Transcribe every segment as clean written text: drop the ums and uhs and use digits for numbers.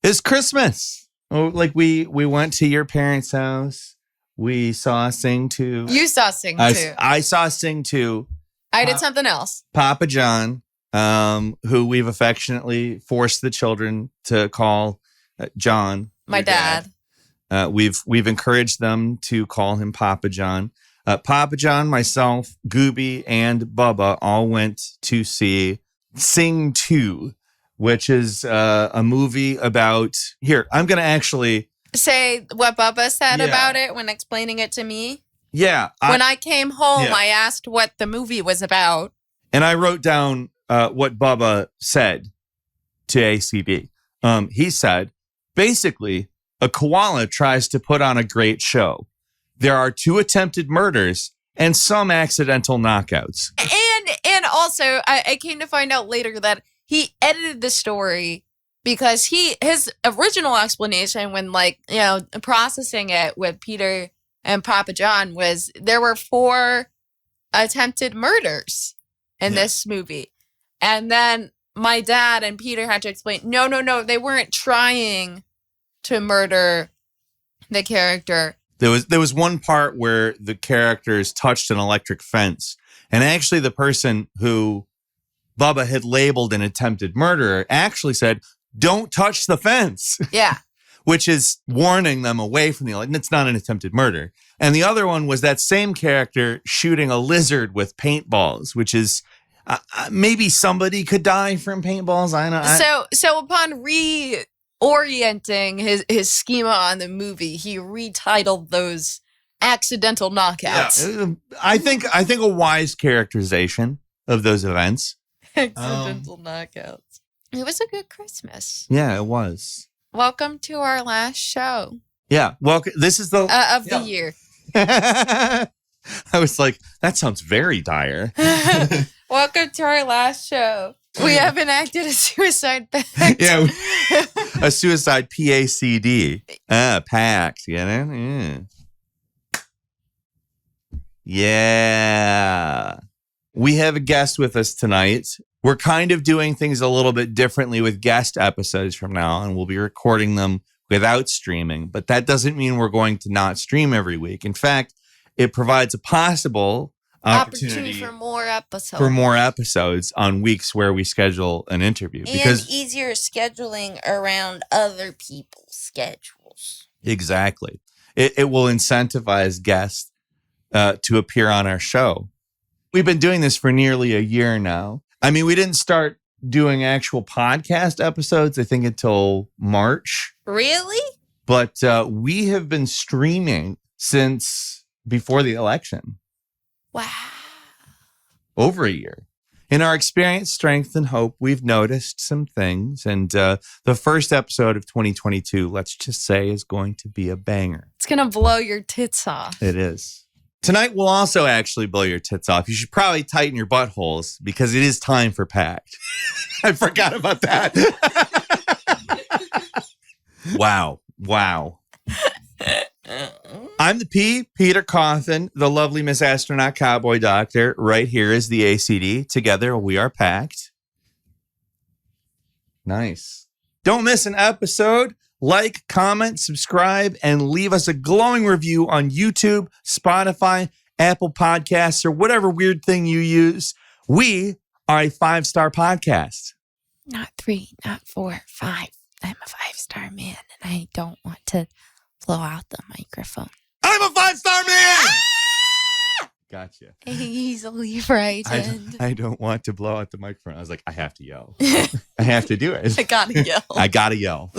It's Christmas. Oh, like we went to your parents' house. We saw Sing 2. You saw Sing 2. I saw Sing 2. I did something else. Papa John, who we've affectionately forced the children to call John. My dad. We've encouraged them to call him Papa John. Papa John, myself, Gooby, and Bubba all went to see Sing 2, which is a movie about... Here, I'm going to actually... Say what Bubba said about it when explaining it to me. Yeah. When I came home, I asked what the movie was about. And I wrote down what Bubba said to ACB. He said, basically, a koala tries to put on a great show. There are 2 attempted murders and some accidental knockouts. And also, I came to find out later that he edited the story because his original explanation when, processing it with Peter and Papa John was there were 4 attempted murders in this movie. And then my dad and Peter had to explain, no, they weren't trying to murder the character. There was one part where the characters touched an electric fence. And actually the person who Bubba had labeled an attempted murderer actually said, don't touch the fence. Yeah. Which is warning them away from it's not an attempted murder. And the other one was that same character shooting a lizard with paintballs, which is maybe somebody could die from paintballs. I don't know. So upon reorienting his schema on the movie, he retitled those accidental knockouts. Yeah. I think a wise characterization of those events. Accidental knockouts. It was a good Christmas. Yeah, it was. Welcome to our last show. Yeah, welcome. This is the the year. I was like, that sounds very dire. Welcome to our last show. We have enacted a suicide pact. Yeah, a suicide PACD. Pact, you know? Yeah. We have a guest with us tonight. We're kind of doing things a little bit differently with guest episodes from now on. We'll be recording them without streaming, but that doesn't mean we're going to not stream every week. In fact, it provides a possible opportunity for more episodes. For more episodes on weeks where we schedule an interview. And easier scheduling around other people's schedules. Exactly. It will incentivize guests to appear on our show. We've been doing this for nearly a year now. I mean, we didn't start doing actual podcast episodes, I think, until March. Really? But we have been streaming since before the election. Wow. Over a year. In our experience, strength, and hope, we've noticed some things. And the first episode of 2022, let's just say, is going to be a banger. It's going to blow your tits off. It is. Tonight will also actually blow your tits off. You should probably tighten your buttholes because it is time for Pact. I forgot about that. Wow. I'm the Peter Cawthon, the lovely Miss Astronaut Cowboy Doctor. Right here is the ACD. Together we are Pact. Nice. Don't miss an episode. Like, comment, subscribe, and leave us a glowing review on YouTube, Spotify, Apple Podcasts, or whatever weird thing you use. We are a 5-star podcast. Not 3, not 4, 5. I'm a 5-star man, and I don't want to blow out the microphone. I'm a 5-star man! Gotcha. Easily frightened. I don't want to blow out the microphone. I was like, I have to yell. I have to do it. I gotta yell.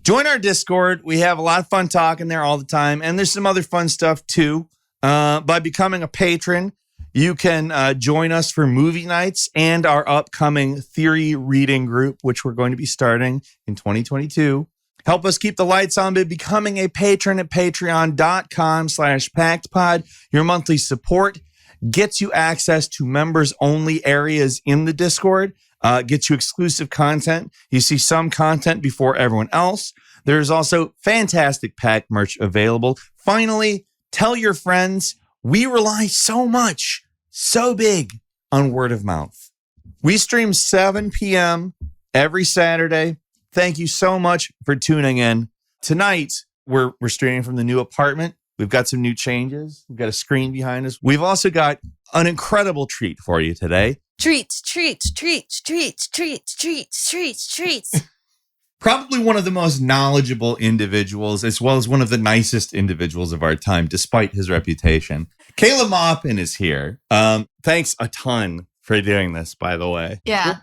Join our Discord. We have a lot of fun talking there all the time. And there's some other fun stuff too. By becoming a patron, you can join us for movie nights and our upcoming theory reading group, which we're going to be starting in 2022. Help us keep the lights on by becoming a patron at patreon.com/pactpod. Your monthly support gets you access to members-only areas in the Discord, gets you exclusive content. You see some content before everyone else. There's also fantastic Pact merch available. Finally, tell your friends. We rely so big on word of mouth. We stream 7 p.m. every Saturday. thank you so much for tuning in. Tonight, we're streaming from the new apartment. We've got some new changes. We've got a screen behind us. We've also got an incredible treat for you today. Treats. Probably one of the most knowledgeable individuals, as well as one of the nicest individuals of our time, despite his reputation. Caleb Maupin is here. Thanks a ton for doing this, by the way. Yeah.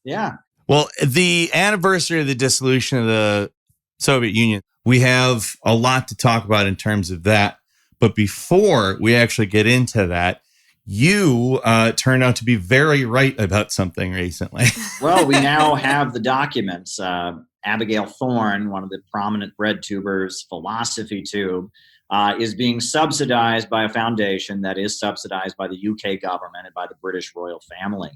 Yeah. Well, the anniversary of the dissolution of the Soviet Union, we have a lot to talk about in terms of that. But before we actually get into that, you turned out to be very right about something recently. Well, we now have the documents. Abigail Thorne, one of the prominent BreadTubers, Philosophy Tube, is being subsidized by a foundation that is subsidized by the UK government and by the British royal family.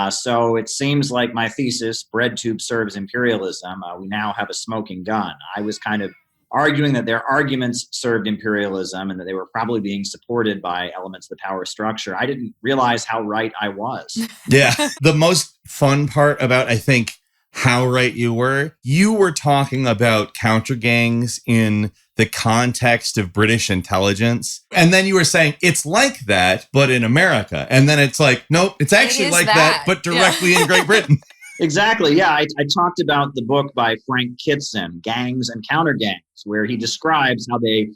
So it seems like my thesis, BreadTube serves imperialism, we now have a smoking gun. I was kind of arguing that their arguments served imperialism and that they were probably being supported by elements of the power structure. I didn't realize how right I was. Yeah. The most fun part about, I think, how right you were talking about counter gangs in the context of British intelligence. And then you were saying it's like that, but in America. And then it's like, nope, it's actually like that, but directly in Great Britain. Exactly. Yeah. I talked about the book by Frank Kitson, Gangs and Counter Gangs, where he describes how they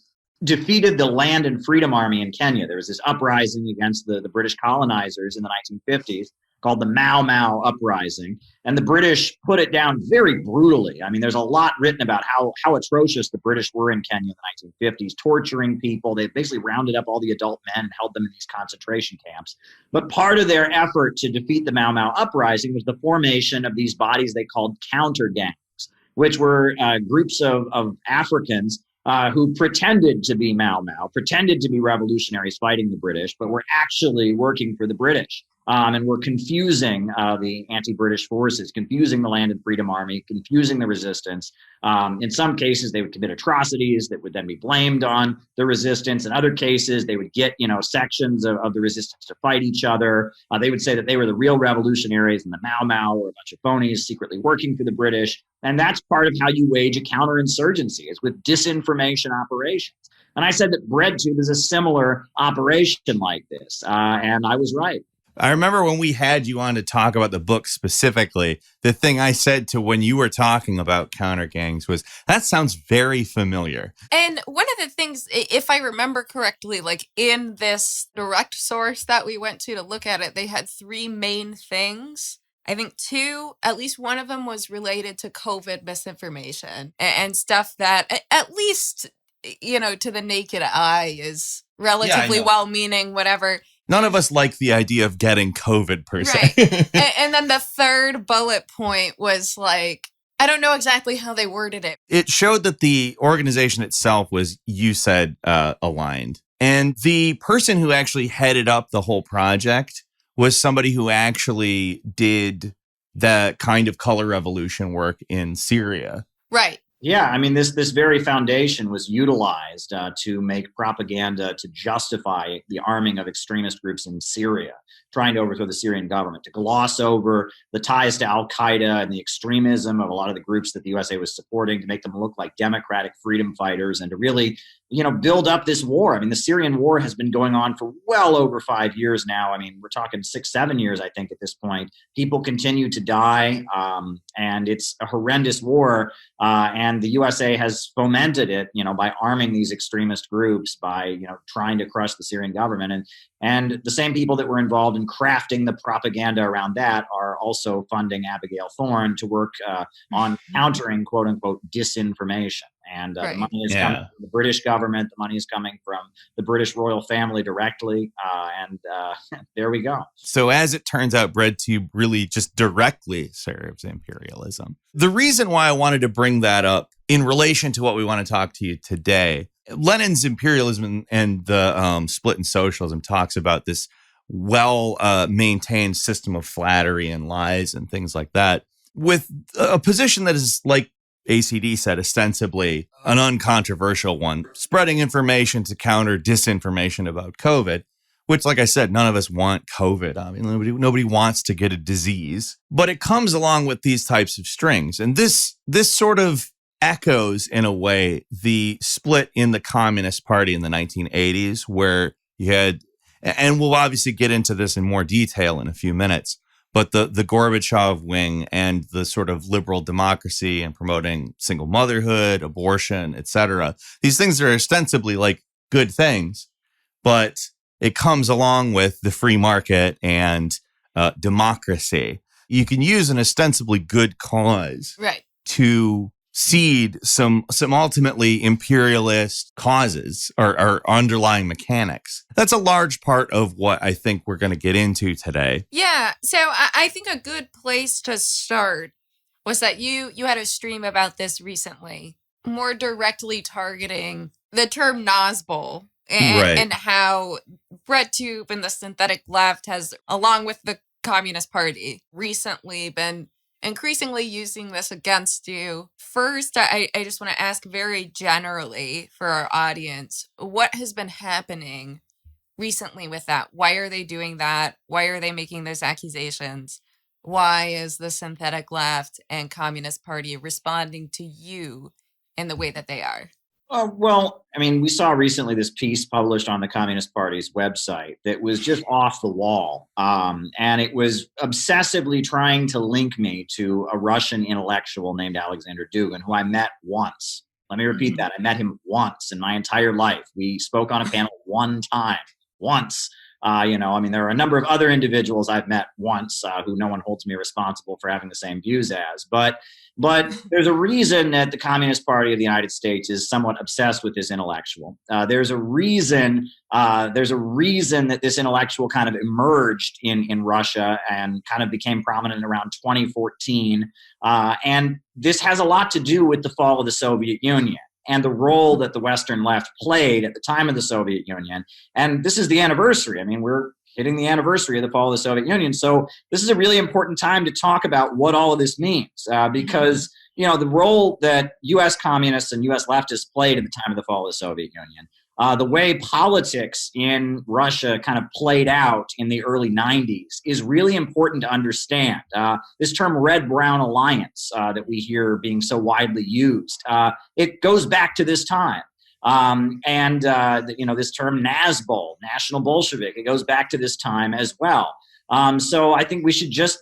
defeated the Land and Freedom Army in Kenya. There was this uprising against the British colonizers in the 1950s called the Mau Mau Uprising. And the British put it down very brutally. I mean, there's a lot written about how atrocious the British were in Kenya in the 1950s, torturing people. They basically rounded up all the adult men and held them in these concentration camps. But part of their effort to defeat the Mau Mau Uprising was the formation of these bodies they called counter gangs, which were groups of Africans who pretended to be Mau Mau, pretended to be revolutionaries fighting the British, but were actually working for the British. And were confusing the anti-British forces, confusing the Land and Freedom Army, confusing the resistance. In some cases, they would commit atrocities that would then be blamed on the resistance. In other cases, they would get, sections of the resistance to fight each other. They would say that they were the real revolutionaries and the Mau Mau were a bunch of phonies secretly working for the British. And that's part of how you wage a counterinsurgency, is with disinformation operations. And I said that BreadTube is a similar operation like this. And I was right. I remember when we had you on to talk about the book specifically, the thing I said to when you were talking about counter gangs was, that sounds very familiar. And one of the things, if I remember correctly, like in this direct source that we went to look at it, they had three main things. I think two, at least one of them was related to COVID misinformation and stuff that at least, to the naked eye is relatively well-meaning, whatever. None of us like the idea of getting COVID per se. Right. And then the third bullet point was like, I don't know exactly how they worded it. It showed that the organization itself was, you said, aligned. And the person who actually headed up the whole project was somebody who actually did the kind of color revolution work in Syria. Right. Yeah, I mean, this very foundation was utilized to make propaganda to justify the arming of extremist groups in Syria, trying to overthrow the Syrian government, to gloss over the ties to al-Qaeda and the extremism of a lot of the groups that the USA was supporting, to make them look like democratic freedom fighters, and to really, build up this war. I mean, the Syrian war has been going on for well over 5 years now. I mean, we're talking 6-7 years, I think, at this point. People continue to die, and it's a horrendous war. And the USA has fomented it, by arming these extremist groups, by, trying to crush the Syrian government. And the same people that were involved in crafting the propaganda around that are also funding Abigail Thorne to work on countering, quote unquote, disinformation. And the money is coming from the British government. The money is coming from the British royal family directly. And there we go. So as it turns out, BreadTube really just directly serves imperialism. The reason why I wanted to bring that up in relation to what we want to talk to you today, Lenin's imperialism and the split in socialism talks about this well-maintained system of flattery and lies and things like that, with a position that is, like ACD said, ostensibly an uncontroversial one, spreading information to counter disinformation about COVID, which, like I said, none of us want COVID. I mean, nobody wants to get a disease, but it comes along with these types of strings. And this sort of echoes, in a way, the split in the Communist Party in the 1980s, where you had, and we'll obviously get into this in more detail in a few minutes, but the Gorbachev wing and the sort of liberal democracy and promoting single motherhood, abortion, etc. These things are ostensibly like good things, but it comes along with the free market and democracy. You can use an ostensibly good cause to seed some ultimately imperialist causes or underlying mechanics. That's a large part of what I think we're going to get into today. Yeah. So I think a good place to start was that you had a stream about this recently, more directly targeting the term Nazbol and how BreadTube and the synthetic left has, along with the Communist Party, recently been increasingly using this against you. First, I just want to ask very generally for our audience, what has been happening recently with that? Why are they doing that? Why are they making those accusations? Why is the synthetic left and Communist Party responding to you in the way that they are? Well, I mean, we saw recently this piece published on the Communist Party's website that was just off the wall. And it was obsessively trying to link me to a Russian intellectual named Alexander Dugin, who I met once. Let me repeat that. I met him once in my entire life. We spoke on a panel one time, once. There are a number of other individuals I've met once who no one holds me responsible for having the same views as. But there's a reason that the Communist Party of the United States is somewhat obsessed with this intellectual. There's a reason that this intellectual kind of emerged in Russia and kind of became prominent around 2014. And this has a lot to do with the fall of the Soviet Union and the role that the Western left played at the time of the Soviet Union. And this is the anniversary. I mean, we're hitting the anniversary of the fall of the Soviet Union. So this is a really important time to talk about what all of this means, because, the role that U.S. communists and U.S. leftists played at the time of the fall of the Soviet Union, the way politics in Russia kind of played out in the early 90s is really important to understand. This term red-brown alliance that we hear being so widely used, it goes back to this time. This term Nazbol, National Bolshevik, it goes back to this time as well. So I think we should just,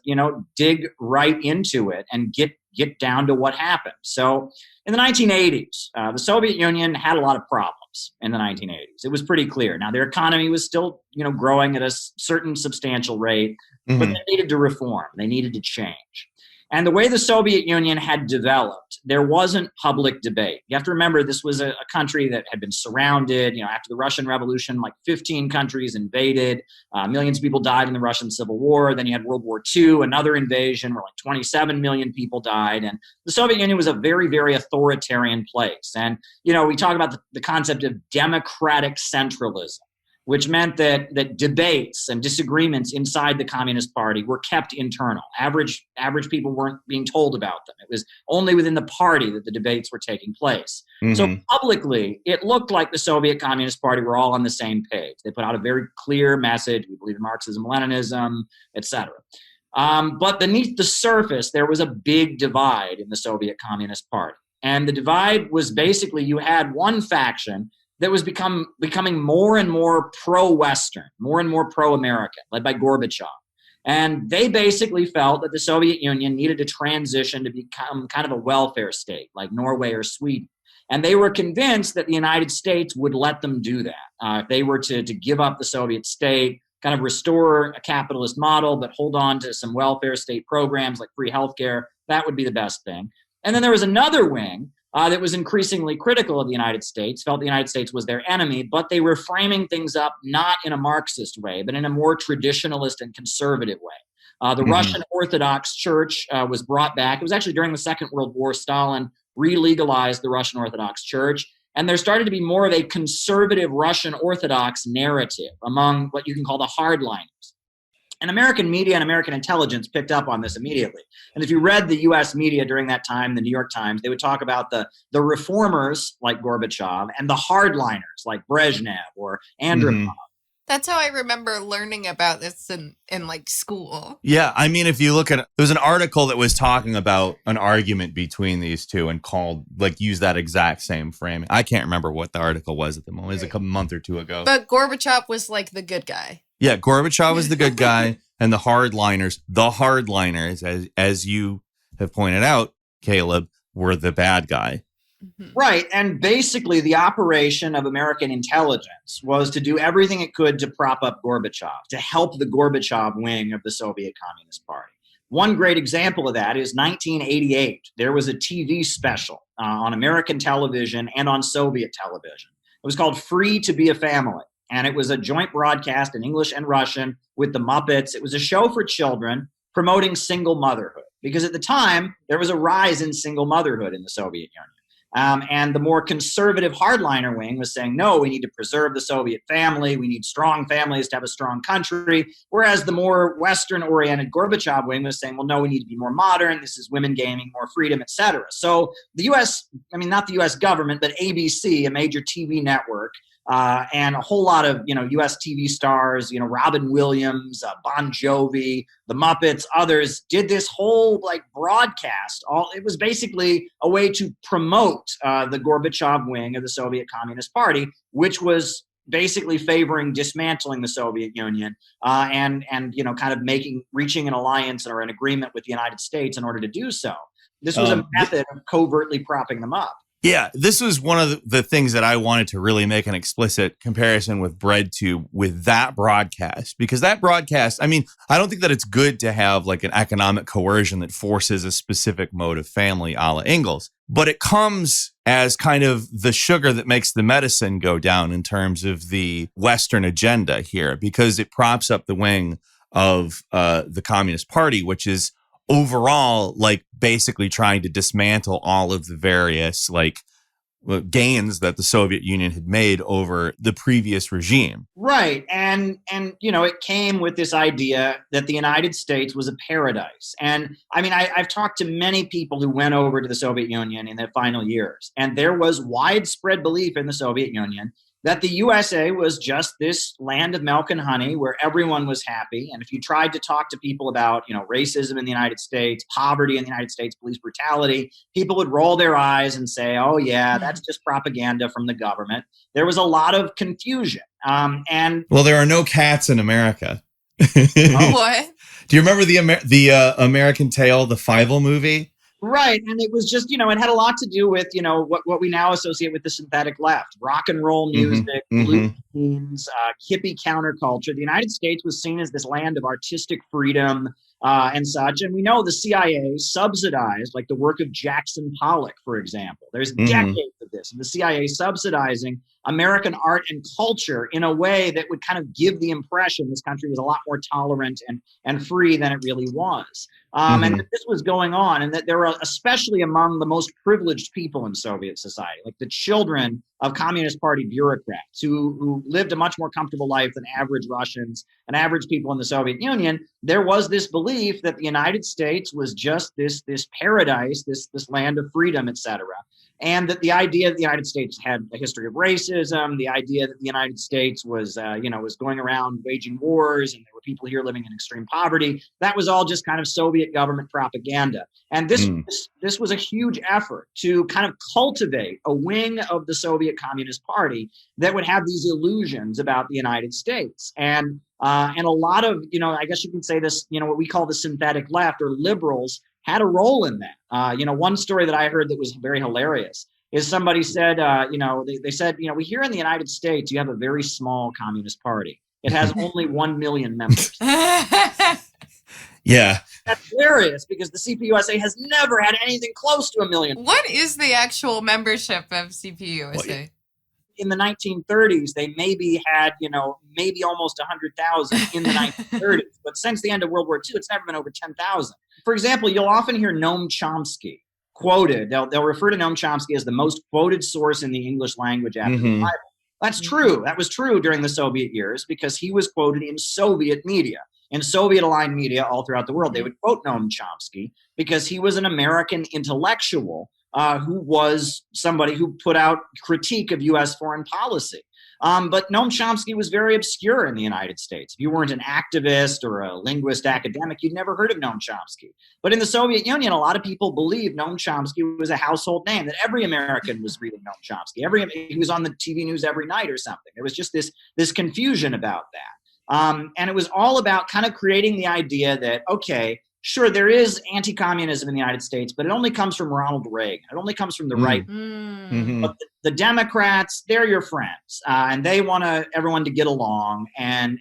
dig right into it and get down to what happened. So in the 1980s, the Soviet Union had a lot of problems in the 1980s. It was pretty clear. Now, their economy was still, growing at a certain substantial rate, but they needed to reform. They needed to change. And the way the Soviet Union had developed, there wasn't public debate. You have to remember, this was a country that had been surrounded. After the Russian Revolution, like 15 countries invaded. Millions of people died in the Russian Civil War. Then you had World War II, another invasion where like 27 million people died. And the Soviet Union was a very, very authoritarian place. And, we talk about the concept of democratic centralism, which meant that debates and disagreements inside the Communist Party were kept internal. Average people weren't being told about them. It was only within the party that the debates were taking place. So publicly, it looked like the Soviet Communist Party were all on the same page. They put out a very clear message. We believe in Marxism, Leninism, etc. But beneath the surface, there was a big divide in the Soviet Communist Party. And the divide was basically, you had one faction that was becoming more and more pro-Western, more and more pro-American, led by Gorbachev. And they basically felt that the Soviet Union needed to transition to become kind of a welfare state, like Norway or Sweden. And they were convinced that the United States would let them do that. If they were to give up the Soviet state, kind of restore a capitalist model, but hold on to some welfare state programs like free healthcare, that would be the best thing. And then there was another wing that was increasingly critical of the United States, felt the United States was their enemy, but they were framing things up not in a Marxist way, but in a more traditionalist and conservative way. The Russian Orthodox Church was brought back. It was actually during the Second World War. Stalin re-legalized the Russian Orthodox Church, and there started to be more of a conservative Russian Orthodox narrative among what you can call the hardliners. And American media and American intelligence picked up on this immediately. And if you read the U.S. media during that time, the New York Times, they would talk about the reformers like Gorbachev and the hardliners like Brezhnev or Andropov. That's how I remember learning about this in like school. Yeah, I mean, if you look at it, there was an article that was talking about an argument between these two and called, like, use that exact same framing. I can't remember what the article was at the moment. It was a couple month or two ago. But Gorbachev was like the good guy. Yeah, Gorbachev was the good guy, and the hardliners, as you have pointed out, Caleb, were the bad guy. Mm-hmm. Right. And basically, the operation of American intelligence was to do everything it could to prop up Gorbachev, to help the Gorbachev wing of the Soviet Communist Party. One great example of that is 1988. There was a TV special on American television and on Soviet television. It was called Free to Be a Family. And it was a joint broadcast in English and Russian with the Muppets. It was a show for children promoting single motherhood, because at the time, there was a rise in single motherhood in the Soviet Union. And the more conservative hardliner wing was saying, no, we need to preserve the Soviet family. We need strong families to have a strong country. Whereas the more Western-oriented Gorbachev wing was saying, well, no, we need to be more modern. This is women gaining more freedom, etc. So the U.S., I mean, not the U.S. government, but ABC, a major TV network, and a whole lot of, U.S. TV stars, Robin Williams, Bon Jovi, the Muppets, others did this whole broadcast. It was basically a way to promote the Gorbachev wing of the Soviet Communist Party, which was basically favoring dismantling the Soviet Union and kind of reaching an alliance or an agreement with the United States in order to do so. This was a method of covertly propping them up. Yeah, this was one of the things that I wanted to really make an explicit comparison with BreadTube with that broadcast, because that broadcast, I mean, I don't think that it's good to have like an economic coercion that forces a specific mode of family a la Engels, but it comes as kind of the sugar that makes the medicine go down in terms of the Western agenda here, because it props up the wing of the Communist Party, which is overall, like, basically trying to dismantle all of the various gains that the Soviet Union had made over the previous regime. Right. And it came with this idea that the United States was a paradise. And I mean, I've talked to many people who went over to the Soviet Union in their final years, and there was widespread belief in the Soviet Union that the USA was just this land of milk and honey where everyone was happy. And if you tried to talk to people about, racism in the United States, poverty in the United States, police brutality, people would roll their eyes and say, oh, yeah, that's just propaganda from the government. There was a lot of confusion. Well, there are no cats in America. What? Do you remember the American Tail, the Fievel movie? Right. And it was just, it had a lot to do with, what we now associate with the synthetic left, rock and roll music, blue jeans, hippie counterculture. The United States was seen as this land of artistic freedom and such. And we know the CIA subsidized, like the work of Jackson Pollock, for example. There's decades of this, and the CIA subsidizing American art and culture in a way that would kind of give the impression this country was a lot more tolerant and free than it really was. And that this was going on, and that there were, especially among the most privileged people in Soviet society, like the children of Communist Party bureaucrats who lived a much more comfortable life than average Russians and average people in the Soviet Union, there was this belief that the United States was just this paradise, this land of freedom, etc. And that the idea that the United States had a history of racism, the idea that the United States was, was going around waging wars, and there were people here living in extreme poverty, that was all just kind of Soviet government propaganda. And this was a huge effort to kind of cultivate a wing of the Soviet Communist Party that would have these illusions about the United States. And a lot of, I guess you can say this, what we call the synthetic left or liberals had a role in that. One story that I heard that was very hilarious is somebody said, they said, we hear in the United States, you have a very small Communist Party. It has only 1 million members. Yeah. That's hilarious because the CPUSA has never had anything close to 1 million. What is the actual membership of CPUSA? In the 1930s, they maybe had, maybe almost 100,000 in the 1930s. But since the end of World War II, it's never been over 10,000. For example, you'll often hear Noam Chomsky quoted. They'll refer to Noam Chomsky as the most quoted source in the English language after the Bible. That's true. That was true during the Soviet years because he was quoted in Soviet media. In Soviet-aligned media all throughout the world, they would quote Noam Chomsky because he was an American intellectual who was somebody who put out critique of U.S. foreign policy. But Noam Chomsky was very obscure in the United States. If you weren't an activist or a linguist academic, you'd never heard of Noam Chomsky. But in the Soviet Union, a lot of people believed Noam Chomsky was a household name, that every American was reading Noam Chomsky. He was on the TV news every night or something. There was just this confusion about that. And it was all about kind of creating the idea that, okay, sure, there is anti-communism in the United States, but it only comes from Ronald Reagan. It only comes from the right. But the Democrats, they're your friends, and they want everyone to get along. And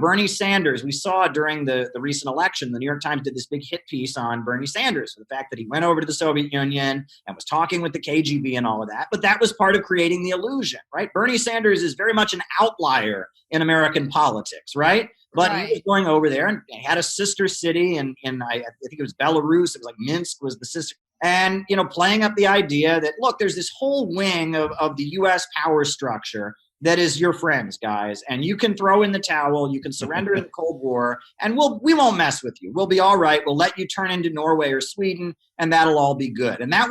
Bernie Sanders, we saw during the recent election, the New York Times did this big hit piece on Bernie Sanders, for the fact that he went over to the Soviet Union and was talking with the KGB and all of that. But that was part of creating the illusion, right? Bernie Sanders is very much an outlier in American politics, right? But he was going over there and had a sister city in I think it was Belarus. It was like Minsk was the sister. And, playing up the idea that, look, there's this whole wing of the U.S. power structure that is your friends, guys. And you can throw in the towel. You can surrender in the Cold War. And we won't mess with you. We'll be all right. We'll let you turn into Norway or Sweden. And that'll all be good. And that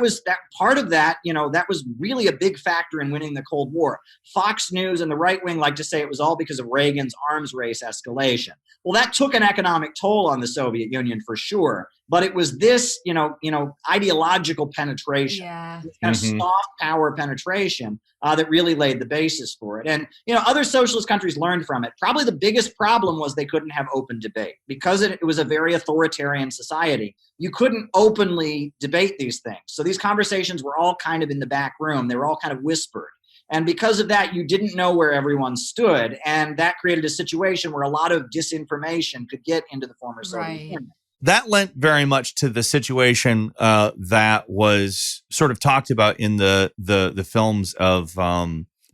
part of that, that was really a big factor in winning the Cold War. Fox News and the right wing like to say it was all because of Reagan's arms race escalation. Well, that took an economic toll on the Soviet Union for sure. But it was this, ideological penetration, this kind of soft power penetration that really laid the basis for it. And, other socialist countries learned from it. Probably the biggest problem was they couldn't have open debate because it was a very authoritarian society. You couldn't openly debate these things. So these conversations were all kind of in the back room. They were all kind of whispered. And because of that, you didn't know where everyone stood. And that created a situation where a lot of disinformation could get into the former Soviet Union. That lent very much to the situation that was sort of talked about in the films of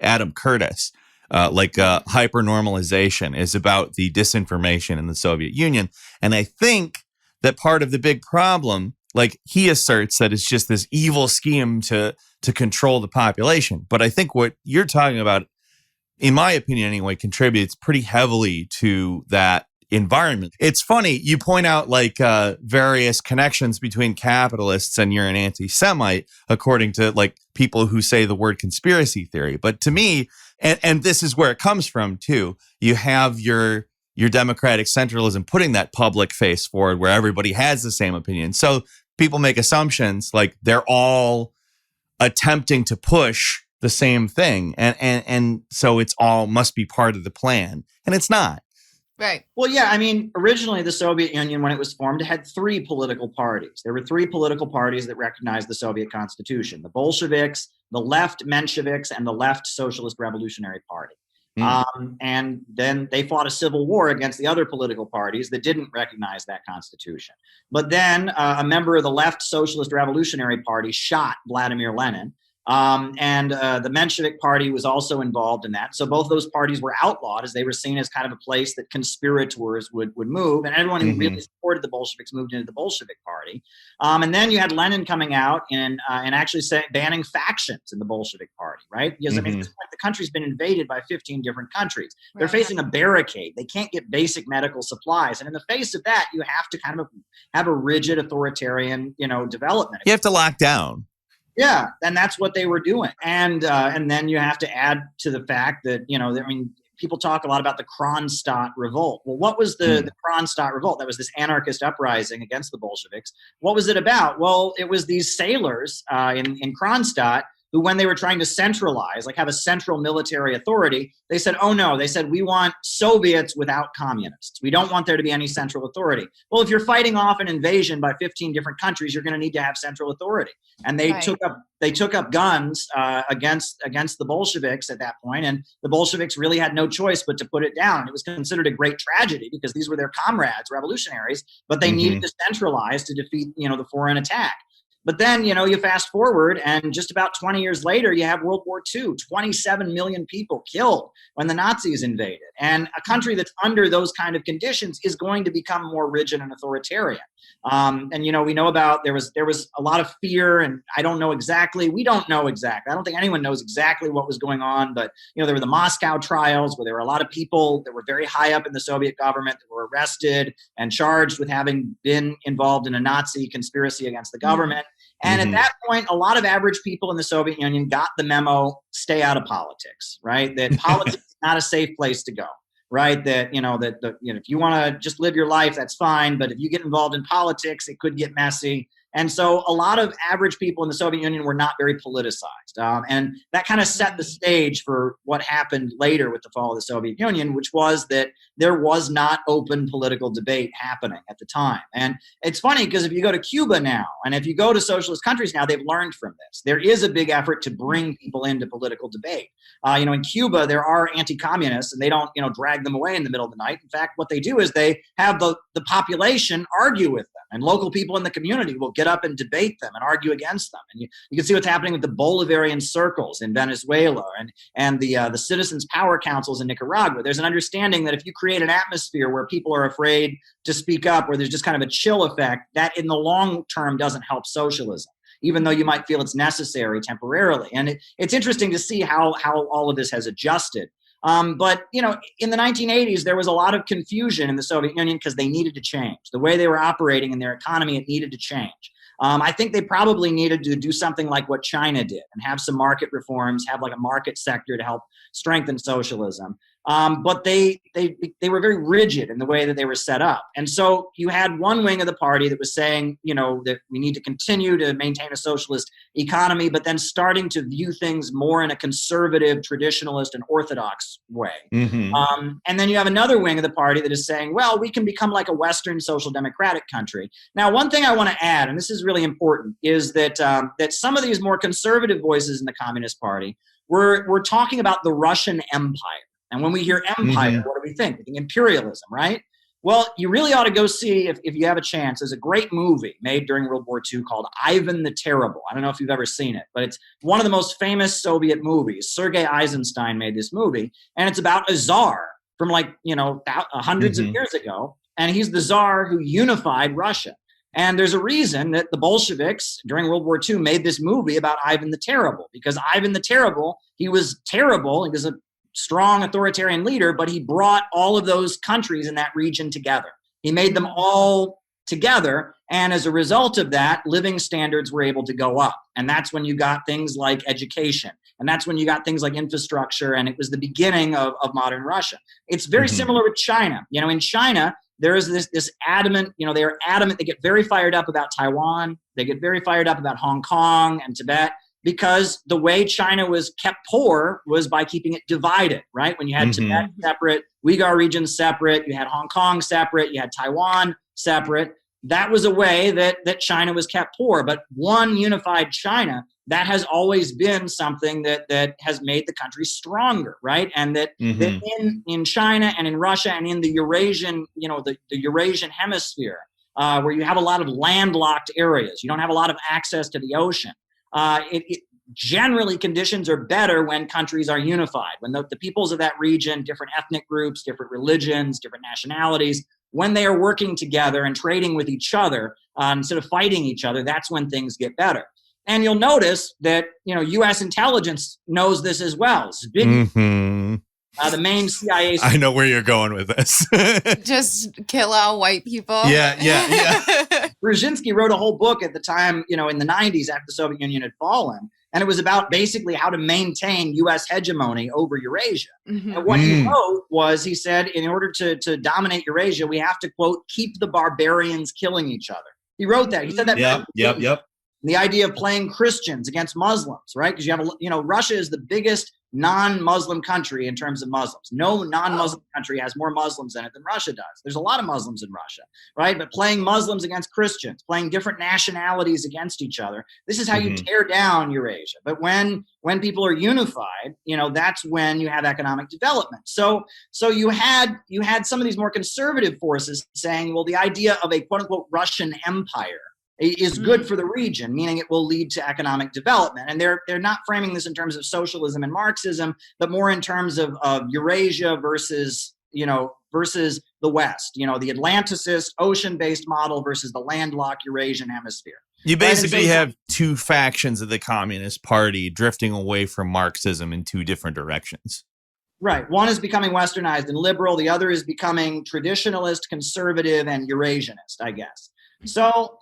Adam Curtis. Hypernormalization is about the disinformation in the Soviet Union. And I think that part of the big problem, like he asserts that it's just this evil scheme to control the population. But I think what you're talking about, in my opinion anyway, contributes pretty heavily to that environment. It's funny, you point out various connections between capitalists and you're an anti-Semite, according to people who say the word conspiracy theory. But to me, and this is where it comes from too, you have your democratic centralism putting that public face forward where everybody has the same opinion. So people make assumptions like they're all attempting to push the same thing. And so it's all must be part of the plan. And it's not. Right. Well, yeah, I mean, originally the Soviet Union, when it was formed, it had three political parties. There were three political parties that recognized the Soviet Constitution: the Bolsheviks, the left Mensheviks, and the left Socialist Revolutionary Party. And then they fought a civil war against the other political parties that didn't recognize that constitution. But then a member of the left Socialist Revolutionary Party shot Vladimir Lenin. And the Menshevik Party was also involved in that. So both those parties were outlawed as they were seen as kind of a place that conspirators would move. And everyone who really supported the Bolsheviks moved into the Bolshevik Party. And then you had Lenin coming out and actually banning factions in the Bolshevik Party, right? Because I mean, at this point, the country's been invaded by 15 different countries. They're facing a barricade. They can't get basic medical supplies. And in the face of that, you have to kind of have a rigid authoritarian, development. You have to lock down. Yeah, and that's what they were doing. And then you have to add to the fact that, people talk a lot about the Kronstadt revolt. Well, what was the Kronstadt revolt? That was this anarchist uprising against the Bolsheviks. What was it about? Well, it was these sailors in Kronstadt who, when they were trying to centralize, have a central military authority, they said, oh no, they said, we want Soviets without communists. We don't want there to be any central authority. Well, if you're fighting off an invasion by 15 different countries, you're going to need to have central authority. And they took up guns against the Bolsheviks at that point, and the Bolsheviks really had no choice but to put it down. It was considered a great tragedy because these were their comrades, revolutionaries, but they needed to centralize to defeat, the foreign attack. But then, you fast forward and just about 20 years later, you have World War II, 27 million people killed when the Nazis invaded. And a country that's under those kind of conditions is going to become more rigid and authoritarian. And, we know about there was a lot of fear, and we don't know exactly. I don't think anyone knows exactly what was going on. But, there were the Moscow trials where there were a lot of people that were very high up in the Soviet government that were arrested and charged with having been involved in a Nazi conspiracy against the government. And at that point, a lot of average people in the Soviet Union got the memo, stay out of politics, right? That politics is not a safe place to go, right? That, if you want to just live your life, that's fine. But if you get involved in politics, it could get messy. And so a lot of average people in the Soviet Union were not very politicized. And that kind of set the stage for what happened later with the fall of the Soviet Union, which was that there was not open political debate happening at the time. And it's funny because if you go to Cuba now, and if you go to socialist countries now, they've learned from this. There is a big effort to bring people into political debate. In Cuba, there are anti-communists, and they don't, drag them away in the middle of the night. In fact, what they do is they have the population argue with them, and local people in the community will get up and debate them and argue against them. And you can see what's happening with the Bolivarian circles in Venezuela and the citizens' power councils in Nicaragua. There's an understanding that if you create an atmosphere where people are afraid to speak up, where there's just kind of a chill effect, that in the long term doesn't help socialism, even though you might feel it's necessary temporarily. And it's interesting to see how all of this has adjusted. But in the 1980s, there was a lot of confusion in the Soviet Union because they needed to change. The way they were operating in their economy, it needed to change. I think they probably needed to do something like what China did and have some market reforms, have like a market sector to help strengthen socialism. But they were very rigid in the way that they were set up. And so you had one wing of the party that was saying, that we need to continue to maintain a socialist economy, but then starting to view things more in a conservative, traditionalist, and orthodox way. And then you have another wing of the party that is saying, well, we can become like a Western social democratic country. Now, one thing I want to add, and this is really important, is that that some of these more conservative voices in the Communist Party were talking about the Russian Empire. And when we hear empire, what do we think? We think imperialism, right? Well, you really ought to go see, if you have a chance, there's a great movie made during World War II called Ivan the Terrible. I don't know if you've ever seen it, but it's one of the most famous Soviet movies. Sergei Eisenstein made this movie, and it's about a czar from hundreds of years ago, and he's the czar who unified Russia. And there's a reason that the Bolsheviks during World War II made this movie about Ivan the Terrible, because Ivan the Terrible, he was terrible. He was a strong authoritarian leader, but he brought all of those countries in that region together. He made them all together. And as a result of that, living standards were able to go up. And that's when you got things like education. And that's when you got things like infrastructure. And it was the beginning of modern Russia. It's very similar with China. In China, there is this adamant, they are adamant. They get very fired up about Taiwan. They get very fired up about Hong Kong and Tibet, because the way China was kept poor was by keeping it divided, right? When you had Tibet separate, Uyghur regions separate, you had Hong Kong separate, you had Taiwan separate. That was a way that China was kept poor. But one unified China, that has always been something that has made the country stronger, right? And that in China and in Russia and in the Eurasian, the Eurasian hemisphere, where you have a lot of landlocked areas, you don't have a lot of access to the ocean. Generally, conditions are better when countries are unified, when the peoples of that region, different ethnic groups, different religions, different nationalities, when they are working together and trading with each other instead of fighting each other, that's when things get better. And you'll notice that U.S. intelligence knows this as well. The main CIA. I know where you're going with this. Just kill all white people. Yeah. Brzezinski wrote a whole book at the time, in the 90s after the Soviet Union had fallen. And it was about basically how to maintain U.S. hegemony over Eurasia. And what he wrote was, he said, in order to dominate Eurasia, we have to, quote, keep the barbarians killing each other. He wrote that. He said that. Yep. The idea of playing Christians against Muslims, right? Because you have, Russia is the biggest non-Muslim country in terms of Muslims. No non-Muslim country has more Muslims in it than Russia does. There's a lot of Muslims in Russia, right? But playing Muslims against Christians, playing different nationalities against each other, this is how you tear down Eurasia. But when people are unified, that's when you have economic development. So you had some of these more conservative forces saying, well, the idea of a quote-unquote Russian empire is good for the region, meaning it will lead to economic development. And they're not framing this in terms of socialism and Marxism, but more in terms of Eurasia versus the West, the Atlanticist, ocean-based model versus the landlocked Eurasian hemisphere. You basically have two factions of the Communist Party drifting away from Marxism in two different directions. Right. One is becoming westernized and liberal. The other is becoming traditionalist, conservative, and Eurasianist, I guess. So,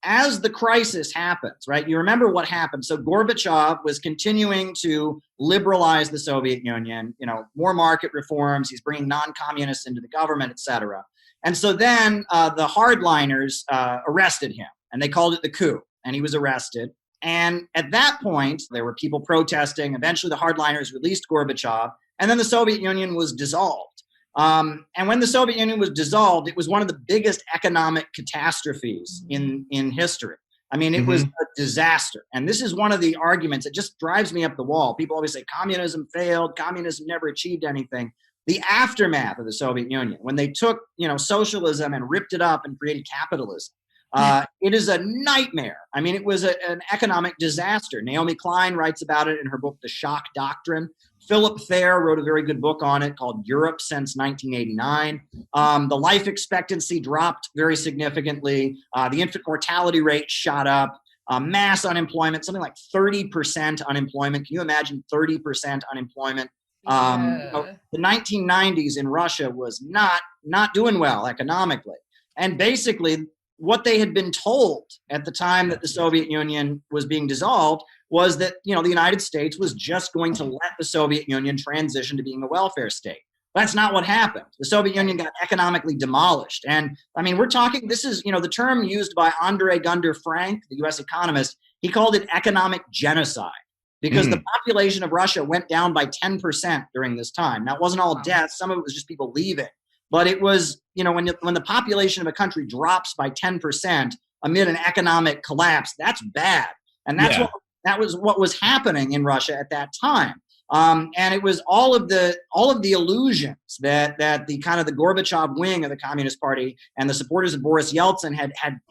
as the crisis happens, right? You remember what happened. So Gorbachev was continuing to liberalize the Soviet Union, more market reforms. He's bringing non-communists into the government, et cetera. And so then the hardliners arrested him, and they called it the coup, and he was arrested. And at that point, there were people protesting. Eventually, the hardliners released Gorbachev, and then the Soviet Union was dissolved. And when the Soviet Union was dissolved, it was one of the biggest economic catastrophes in history. I mean, it was a disaster. And this is one of the arguments that just drives me up the wall. People always say communism failed, communism never achieved anything. The aftermath of the Soviet Union, when they took, socialism and ripped it up and created capitalism, it is a nightmare. I mean, it was an economic disaster. Naomi Klein writes about it in her book, The Shock Doctrine. Philip Thayer wrote a very good book on it called Europe Since 1989. The life expectancy dropped very significantly. The infant mortality rate shot up. Mass unemployment, something like 30% unemployment. Can you imagine 30% unemployment? The 1990s in Russia was not doing well economically. And basically, what they had been told at the time that the Soviet Union was being dissolved was that, the United States was just going to let the Soviet Union transition to being a welfare state. That's not what happened. The Soviet Union got economically demolished. And I mean, we're talking, this is, the term used by Andre Gunder Frank, the US economist, he called it economic genocide because the population of Russia went down by 10% during this time. Now, it wasn't all deaths. Some of it was just people leaving. But it was, when the population of a country drops by 10% amid an economic collapse, that's bad. And that was what was happening in Russia at that time. And it was all of the illusions that the kind of the Gorbachev wing of the Communist Party and the supporters of Boris Yeltsin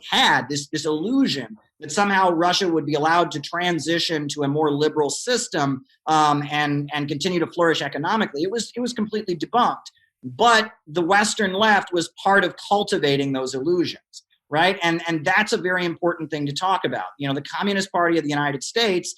had this illusion that somehow Russia would be allowed to transition to a more liberal system and continue to flourish economically. It was completely debunked. But the Western left was part of cultivating those illusions, right? And that's a very important thing to talk about. The Communist Party of the United States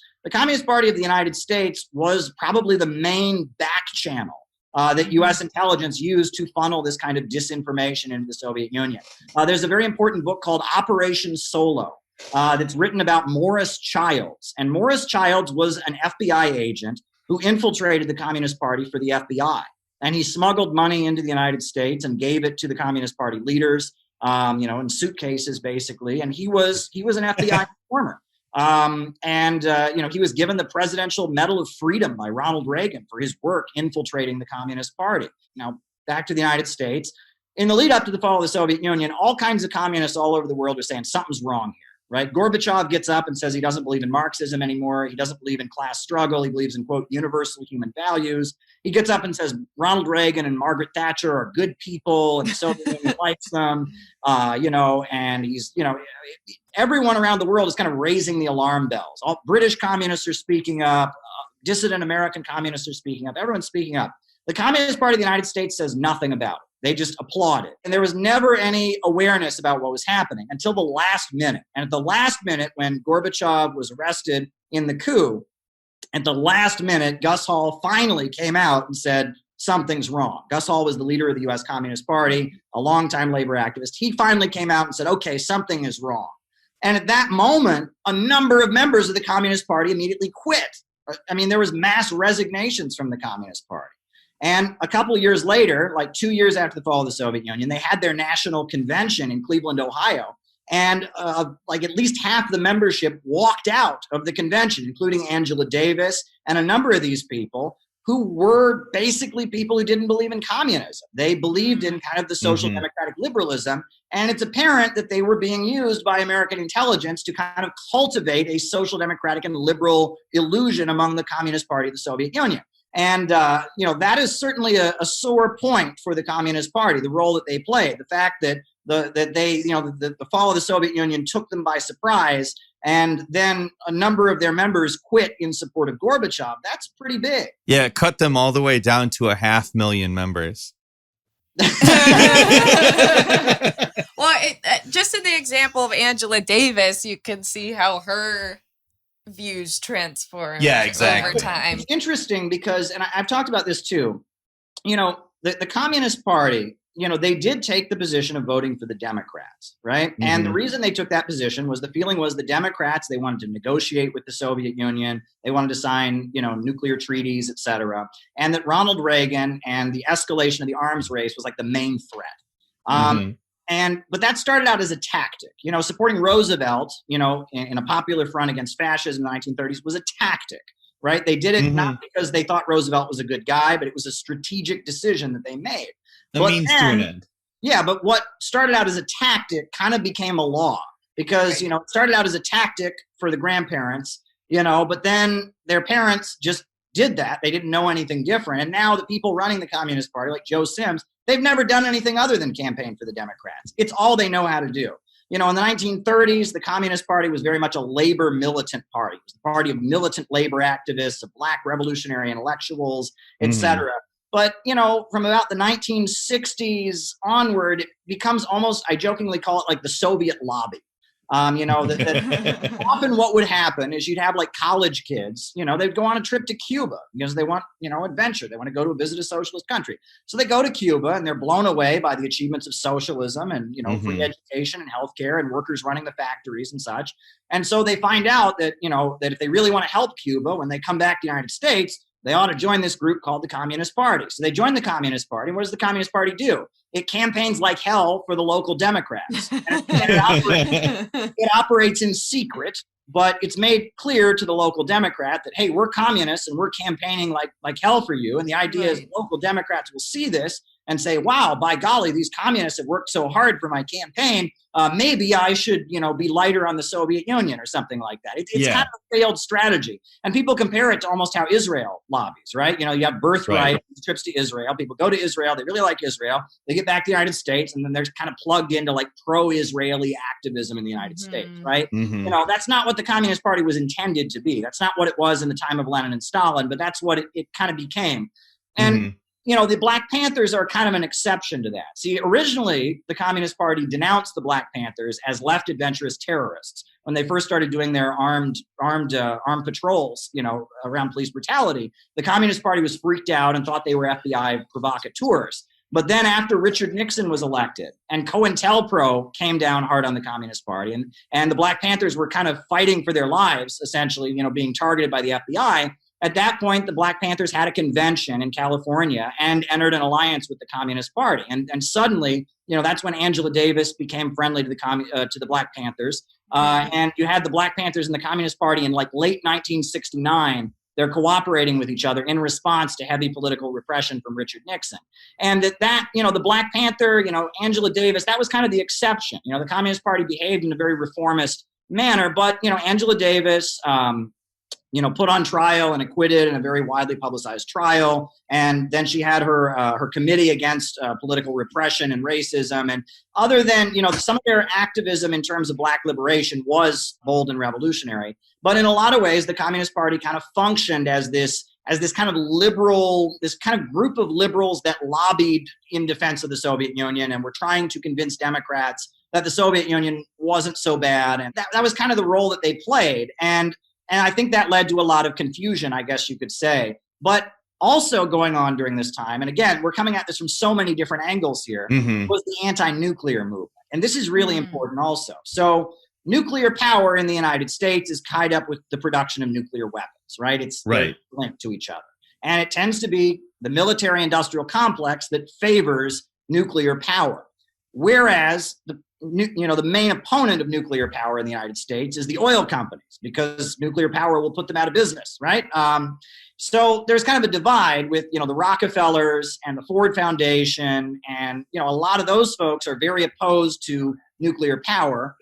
was probably the main back channel that U.S. intelligence used to funnel this kind of disinformation into the Soviet Union. There's a very important book called Operation Solo that's written about Morris Childs. And Morris Childs was an FBI agent who infiltrated the Communist Party for the FBI. And he smuggled money into the United States and gave it to the Communist Party leaders, in suitcases, basically. And he was an FBI informer. He was given the Presidential Medal of Freedom by Ronald Reagan for his work infiltrating the Communist Party. Now, back to the United States. In the lead up to the fall of the Soviet Union, all kinds of communists all over the world are saying something's wrong here. Right? Gorbachev gets up and says he doesn't believe in Marxism anymore. He doesn't believe in class struggle. He believes in, quote, universal human values. He gets up and says Ronald Reagan and Margaret Thatcher are good people and the Soviet Union likes them, and he's, everyone around the world is kind of raising the alarm bells. All British communists are speaking up. Dissident American communists are speaking up. Everyone's speaking up. The Communist Party of the United States says nothing about it. They just applaud it. And there was never any awareness about what was happening until the last minute. And at the last minute, when Gorbachev was arrested in the coup, at the last minute, Gus Hall finally came out and said, something's wrong. Gus Hall was the leader of the U.S. Communist Party, a longtime labor activist. He finally came out and said, okay, something is wrong. And at that moment, a number of members of the Communist Party immediately quit. I mean, there was mass resignations from the Communist Party. And a couple of years later, like 2 years after the fall of the Soviet Union, they had their national convention in Cleveland, Ohio. And at least half the membership walked out of the convention, including Angela Davis and a number of these people who were basically people who didn't believe in communism. They believed in kind of the social democratic liberalism. And it's apparent that they were being used by American intelligence to kind of cultivate a social democratic and liberal illusion among the Communist Party of the Soviet Union. And, that is certainly a sore point for the Communist Party, the role that they played. The fact that the fall of the Soviet Union took them by surprise, and then a number of their members quit in support of Gorbachev. That's pretty big. Yeah, it cut them all the way down to 500,000 members. Well, just in the example of Angela Davis, you can see how her views transform over time. It's interesting because, and I've talked about this too, the Communist Party they did take the position of voting for the Democrats, right? Mm-hmm. And the reason they took that position was the feeling was the Democrats, they wanted to negotiate with the Soviet Union. They wanted to sign, nuclear treaties, et cetera. And that Ronald Reagan and the escalation of the arms race was like the main threat. But that started out as a tactic. Supporting Roosevelt, in a popular front against fascism in the 1930s was a tactic, right? They did it not because they thought Roosevelt was a good guy, but it was a strategic decision that they made. A means to an end. Yeah, but what started out as a tactic kind of became a law because, it started out as a tactic for the grandparents, but then their parents just did that. They didn't know anything different. And now the people running the Communist Party, like Joe Sims, they've never done anything other than campaign for the Democrats. It's all they know how to do. In the 1930s, the Communist Party was very much a labor militant party. It was the party of militant labor activists, of black revolutionary intellectuals, et cetera. But, from about the 1960s onward, it becomes almost, I jokingly call it like the Soviet lobby. That often what would happen is you'd have like college kids, they'd go on a trip to Cuba because they want, adventure. They want to go to visit a socialist country. So they go to Cuba and they're blown away by the achievements of socialism and, free education and healthcare and workers running the factories and such. And so they find out that, that if they really want to help Cuba, when they come back to the United States, they ought to join this group called the Communist Party. So they join the Communist Party. What does the Communist Party do? It campaigns like hell for the local Democrats. And it operates in secret, but it's made clear to the local Democrat that, hey, we're communists and we're campaigning like hell for you. And the idea is local Democrats will see this and say, wow, by golly, these communists have worked so hard for my campaign. Maybe I should, be lighter on the Soviet Union or something like that. It's kind of a failed strategy. And people compare it to almost how Israel lobbies, right? You have birthright trips to Israel. People go to Israel. They really like Israel. They get back to the United States, and then they're kind of plugged into like pro-Israeli activism in the United States, right? That's not what the Communist Party was intended to be. That's not what it was in the time of Lenin and Stalin, but that's what it kind of became. And the Black Panthers are kind of an exception to that. See, originally, the Communist Party denounced the Black Panthers as left adventurous terrorists when they first started doing their armed patrols, around police brutality. The Communist Party was freaked out and thought they were FBI provocateurs. But then after Richard Nixon was elected and COINTELPRO came down hard on the Communist Party and the Black Panthers were kind of fighting for their lives, essentially, being targeted by the FBI. At that point, the Black Panthers had a convention in California and entered an alliance with the Communist Party. And suddenly, that's when Angela Davis became friendly to the Black Panthers. And you had the Black Panthers and the Communist Party in like late 1969. They're cooperating with each other in response to heavy political repression from Richard Nixon. And that the Black Panther, Angela Davis, that was kind of the exception. The Communist Party behaved in a very reformist manner, but, Angela Davis, put on trial and acquitted in a very widely publicized trial. And then she had her committee against political repression and racism. And other than, some of their activism in terms of Black liberation was bold and revolutionary. But in a lot of ways, the Communist Party kind of functioned as this kind of liberal, this kind of group of liberals that lobbied in defense of the Soviet Union and were trying to convince Democrats that the Soviet Union wasn't so bad. And that was kind of the role that they played. And I think that led to a lot of confusion, I guess you could say. But also going on during this time, and again, we're coming at this from so many different angles here, was the anti-nuclear movement. And this is really important also. So nuclear power in the United States is tied up with the production of nuclear weapons, right? It's linked to each other. And it tends to be the military-industrial complex that favors nuclear power. Whereas the main opponent of nuclear power in the United States is the oil companies, because nuclear power will put them out of business, right? So there's kind of a divide with, the Rockefellers and the Ford Foundation. And, a lot of those folks are very opposed to nuclear power.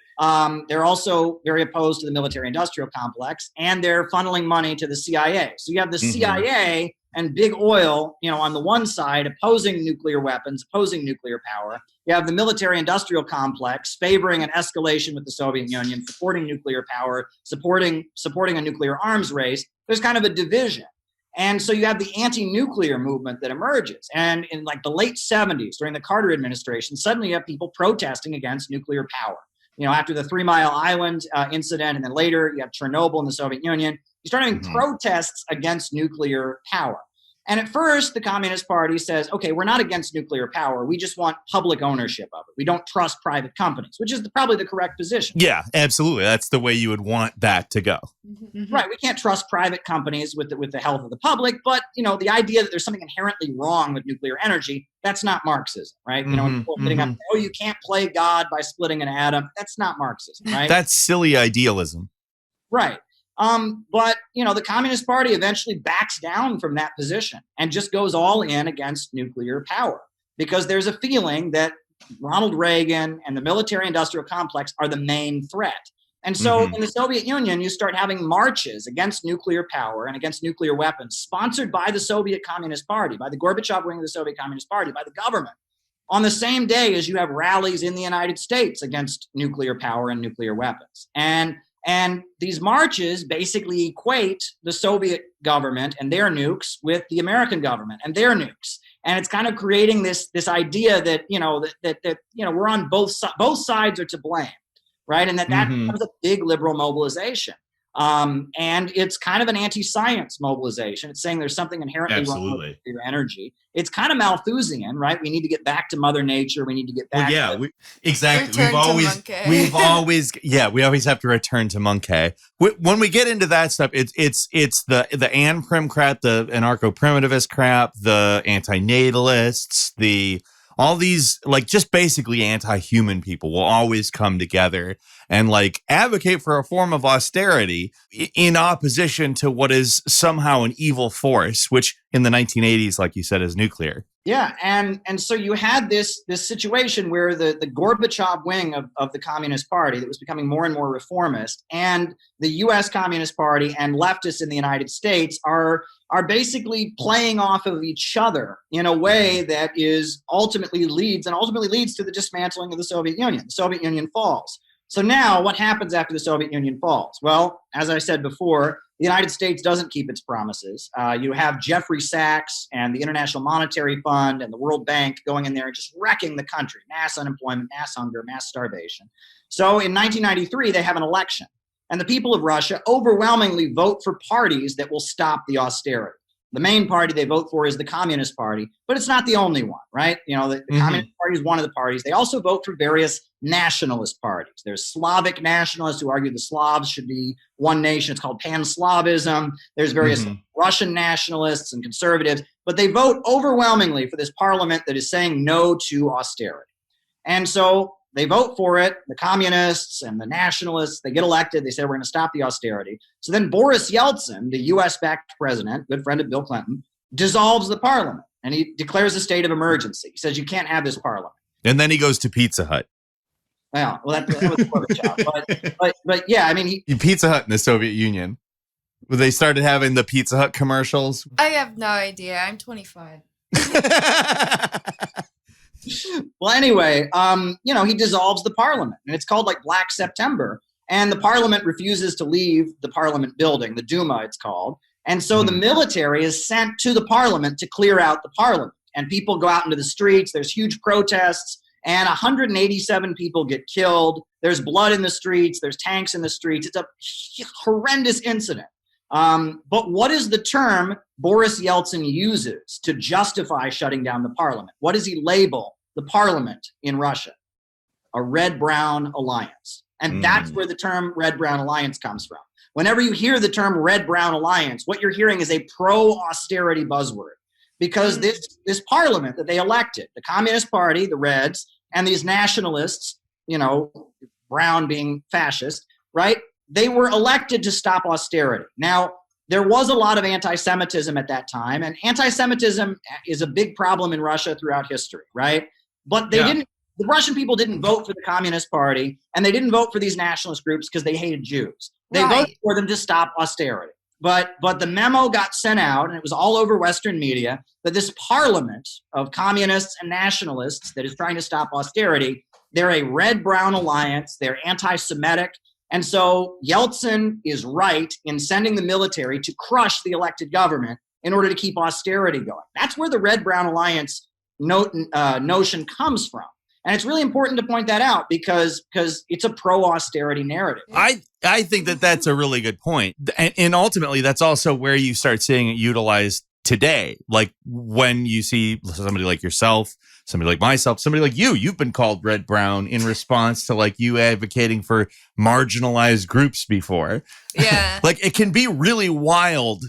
They're also very opposed to the military-industrial complex, and they're funneling money to the CIA. So you have the CIA and big oil, on the one side, opposing nuclear weapons, opposing nuclear power. You have the military-industrial complex favoring an escalation with the Soviet Union, supporting nuclear power, supporting a nuclear arms race. There's kind of a division. And so you have the anti-nuclear movement that emerges. And in like the late 70s, during the Carter administration, suddenly you have people protesting against nuclear power. After the 3 Mile Island incident, and then later you have Chernobyl in the Soviet Union, you start having protests against nuclear power. And at first, the Communist Party says, okay, we're not against nuclear power. We just want public ownership of it. We don't trust private companies, which is probably the correct position. Yeah, absolutely. That's the way you would want that to go. Mm-hmm. Right. We can't trust private companies with the health of the public. But, the idea that there's something inherently wrong with nuclear energy, that's not Marxism, right? People sitting up, you can't play God by splitting an atom. That's not Marxism, right? That's silly idealism. Right. But, the Communist Party eventually backs down from that position and just goes all in against nuclear power because there's a feeling that Ronald Reagan and the military-industrial complex are the main threat. And so in the Soviet Union, you start having marches against nuclear power and against nuclear weapons sponsored by the Soviet Communist Party, by the Gorbachev wing of the Soviet Communist Party, by the government, on the same day as you have rallies in the United States against nuclear power and nuclear weapons. And these marches basically equate the Soviet government and their nukes with the American government and their nukes. And it's kind of creating this idea that, we're on both sides are to blame, right? And that becomes a big liberal mobilization. And it's kind of an anti-science mobilization. It's saying there's something inherently wrong with nuclear energy. It's kind of Malthusian, right? We need to get back to Mother Nature. We need to get back. Exactly. We always have to return to Monkey. When we get into that stuff, it's the Anprim crap, the anarcho-primitivist crap, the anti-natalists, all these just basically anti-human people will always come together and advocate for a form of austerity in opposition to what is somehow an evil force, which in the 1980s, like you said, is nuclear. Yeah, and so you had this situation where the Gorbachev wing of the Communist Party that was becoming more and more reformist, and the U.S. Communist Party and leftists in the United States are basically playing off of each other in a way that ultimately leads to the dismantling of the Soviet Union. The Soviet Union falls. So now what happens after the Soviet Union falls? Well, as I said before, the United States doesn't keep its promises. You have Jeffrey Sachs and the International Monetary Fund and the World Bank going in there and just wrecking the country. Mass unemployment, mass hunger, mass starvation. So in 1993, they have an election. And the people of Russia overwhelmingly vote for parties that will stop the austerity. The main party they vote for is the Communist Party, but it's not the only one, right? The Communist Party is one of the parties. They also vote for various nationalist parties. There's Slavic nationalists who argue the Slavs should be one nation. It's called Pan-Slavism. There's various Russian nationalists and conservatives, but they vote overwhelmingly for this parliament that is saying no to austerity. And so they vote for it, the communists and the nationalists, they get elected, they say we're going to stop the austerity. So then Boris Yeltsin, the US-backed president, good friend of Bill Clinton, dissolves the parliament and he declares a state of emergency. He says you can't have this parliament. And then he goes to Pizza Hut. Well, that was Gorbachev. but yeah, I mean, Pizza Hut in the Soviet Union. They started having the Pizza Hut commercials. I have no idea. I'm 25. Well, anyway, he dissolves the parliament, and it's called Black September. And the parliament refuses to leave the parliament building, the Duma it's called. And so the military is sent to the parliament to clear out the parliament. And people go out into the streets. There's huge protests, and 187 people get killed. There's blood in the streets. There's tanks in the streets. It's a horrendous incident. But what is the term Boris Yeltsin uses to justify shutting down the parliament? What does he label the parliament in Russia? A red-brown alliance. And that's where the term red-brown alliance comes from. Whenever you hear the term red-brown alliance, what you're hearing is a pro-austerity buzzword. Because this parliament that they elected, the Communist Party, the Reds, and these nationalists, brown being fascist, right? They were elected to stop austerity. Now, there was a lot of anti-Semitism at that time, and anti-Semitism is a big problem in Russia throughout history, right? But the Russian people didn't vote for the Communist Party, and they didn't vote for these nationalist groups because they hated Jews. They voted for them to stop austerity. But the memo got sent out, and it was all over Western media, that this parliament of communists and nationalists that is trying to stop austerity, they're a red-brown alliance, they're anti-Semitic. And so Yeltsin is right in sending the military to crush the elected government in order to keep austerity going. That's where the red-brown alliance notion comes from. And it's really important to point that out because it's a pro-austerity narrative. I think that's a really good point. And ultimately, that's also where you start seeing it utilized today. Like when you see somebody like yourself, somebody like myself, somebody like you've been called red brown in response to like you advocating for marginalized groups before. Yeah. Like it can be really wild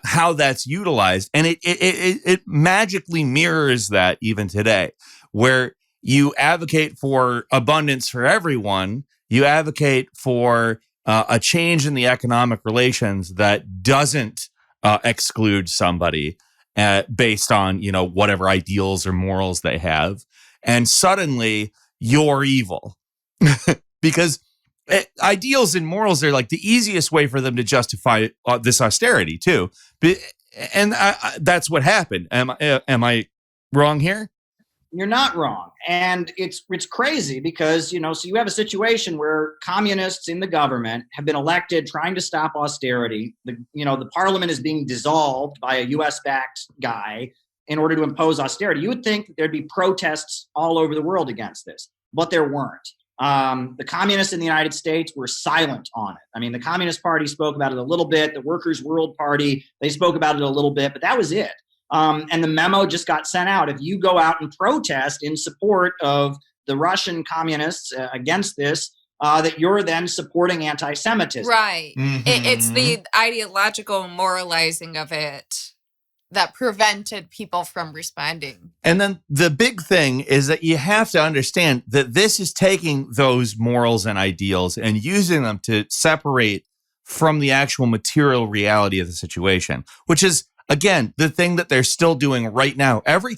how that's utilized. And it magically mirrors that even today, where you advocate for abundance for everyone. You advocate for a change in the economic relations that doesn't exclude somebody based on, whatever ideals or morals they have. And suddenly you're evil because ideals and morals are like the easiest way for them to justify this austerity too. And that's what happened. Am I wrong here? You're not wrong. And it's crazy because, so you have a situation where communists in the government have been elected trying to stop austerity. The parliament is being dissolved by a US-backed guy in order to impose austerity. You would think that there'd be protests all over the world against this, but there weren't. The communists in the United States were silent on it. I mean, the Communist Party spoke about it a little bit. The Workers' World Party, they spoke about it a little bit, but that was it. And the memo just got sent out. If you go out and protest in support of the Russian communists against this, that you're then supporting anti-Semitism. Right. It's the ideological moralizing of it that prevented people from responding. And then the big thing is that you have to understand that this is taking those morals and ideals and using them to separate from the actual material reality of the situation, which is, again, the thing that they're still doing right now. Every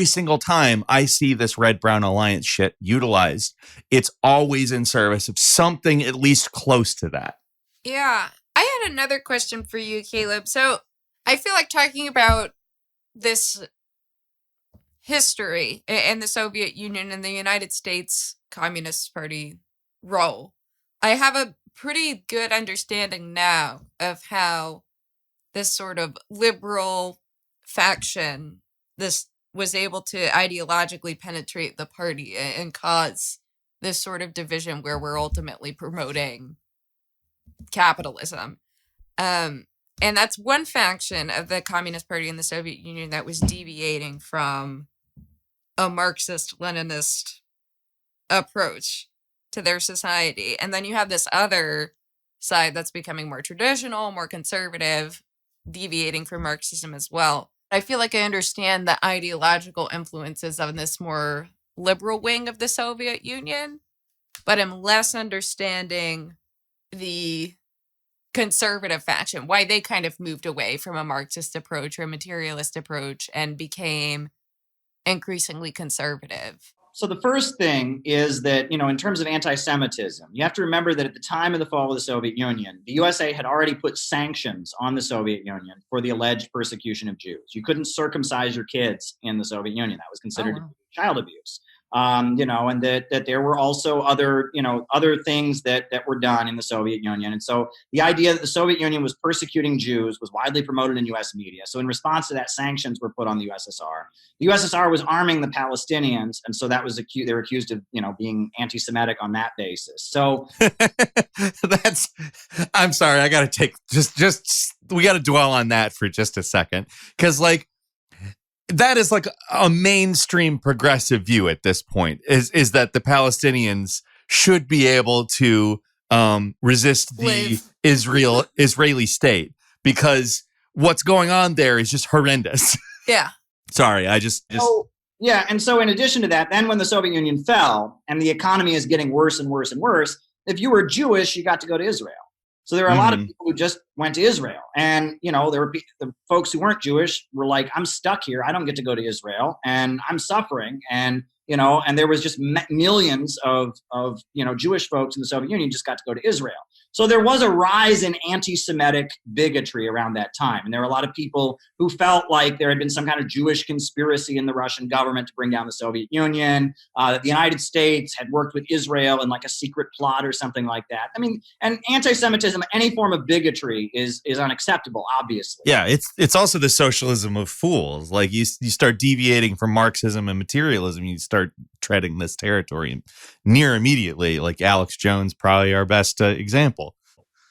single time I see this red-brown alliance shit utilized, it's always in service of something at least close to that. Yeah. I had another question for you, Caleb. So I feel like talking about this history in the Soviet Union and the United States Communist Party role, I have a pretty good understanding now of how this sort of liberal faction, this was able to ideologically penetrate the party and cause this sort of division where we're ultimately promoting capitalism. And that's one faction of the Communist Party in the Soviet Union that was deviating from a Marxist-Leninist approach to their society. And then you have this other side that's becoming more traditional, more conservative, deviating from Marxism as well. I feel like I understand the ideological influences of this more liberal wing of the Soviet Union, but I'm less understanding the conservative faction, why they kind of moved away from a Marxist approach or a materialist approach and became increasingly conservative. So the first thing is that, in terms of anti-Semitism, you have to remember that at the time of the fall of the Soviet Union, the USA had already put sanctions on the Soviet Union for the alleged persecution of Jews. You couldn't circumcise your kids in the Soviet Union. That was considered child abuse. And that there were also other things that were done in the Soviet Union. And so the idea that the Soviet Union was persecuting Jews was widely promoted in U.S. media. So in response to that, sanctions were put on the USSR. The USSR was arming the Palestinians, and so that was they were accused of being anti-Semitic on that basis. So I'm sorry, I got to take we got to dwell on that for just a second, because that is like a mainstream progressive view at this point, is that the Palestinians should be able to resist the Israeli state, because what's going on there is just horrendous. Yeah. Sorry, I just. Yeah, and so in addition to that, then when the Soviet Union fell and the economy is getting worse and worse and worse, if you were Jewish, you got to go to Israel. So there are a lot of people who just went to Israel. And, there were the folks who weren't Jewish were like, I'm stuck here. I don't get to go to Israel and I'm suffering. And, and there was just millions of Jewish folks in the Soviet Union just got to go to Israel. So there was a rise in anti-Semitic bigotry around that time. And there were a lot of people who felt like there had been some kind of Jewish conspiracy in the Russian government to bring down the Soviet Union, that the United States had worked with Israel in like a secret plot or something like that. I mean, and anti-Semitism, any form of bigotry is unacceptable, obviously. Yeah, it's also the socialism of fools. Like you start deviating from Marxism and materialism, you start treading this territory near immediately. Like Alex Jones, probably our best example.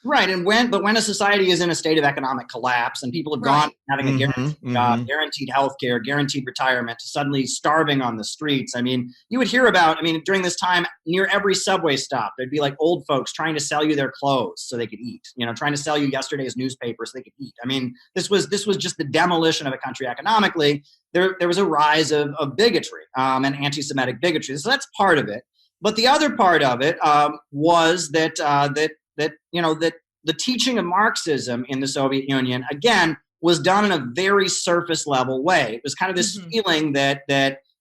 Right, and when a society is in a state of economic collapse and people have gone Right. from having a guaranteed job, guaranteed health care, guaranteed retirement, to suddenly starving on the streets. I mean, you would hear about, during this time, near every subway stop, there'd be like old folks trying to sell you their clothes so they could eat, trying to sell you yesterday's newspaper so they could eat. I mean, this was just the demolition of a country economically. There was a rise of bigotry and anti-Semitic bigotry. So that's part of it. But the other part of it was that the teaching of Marxism in the Soviet Union, again, was done in a very surface level way. It was kind of this feeling that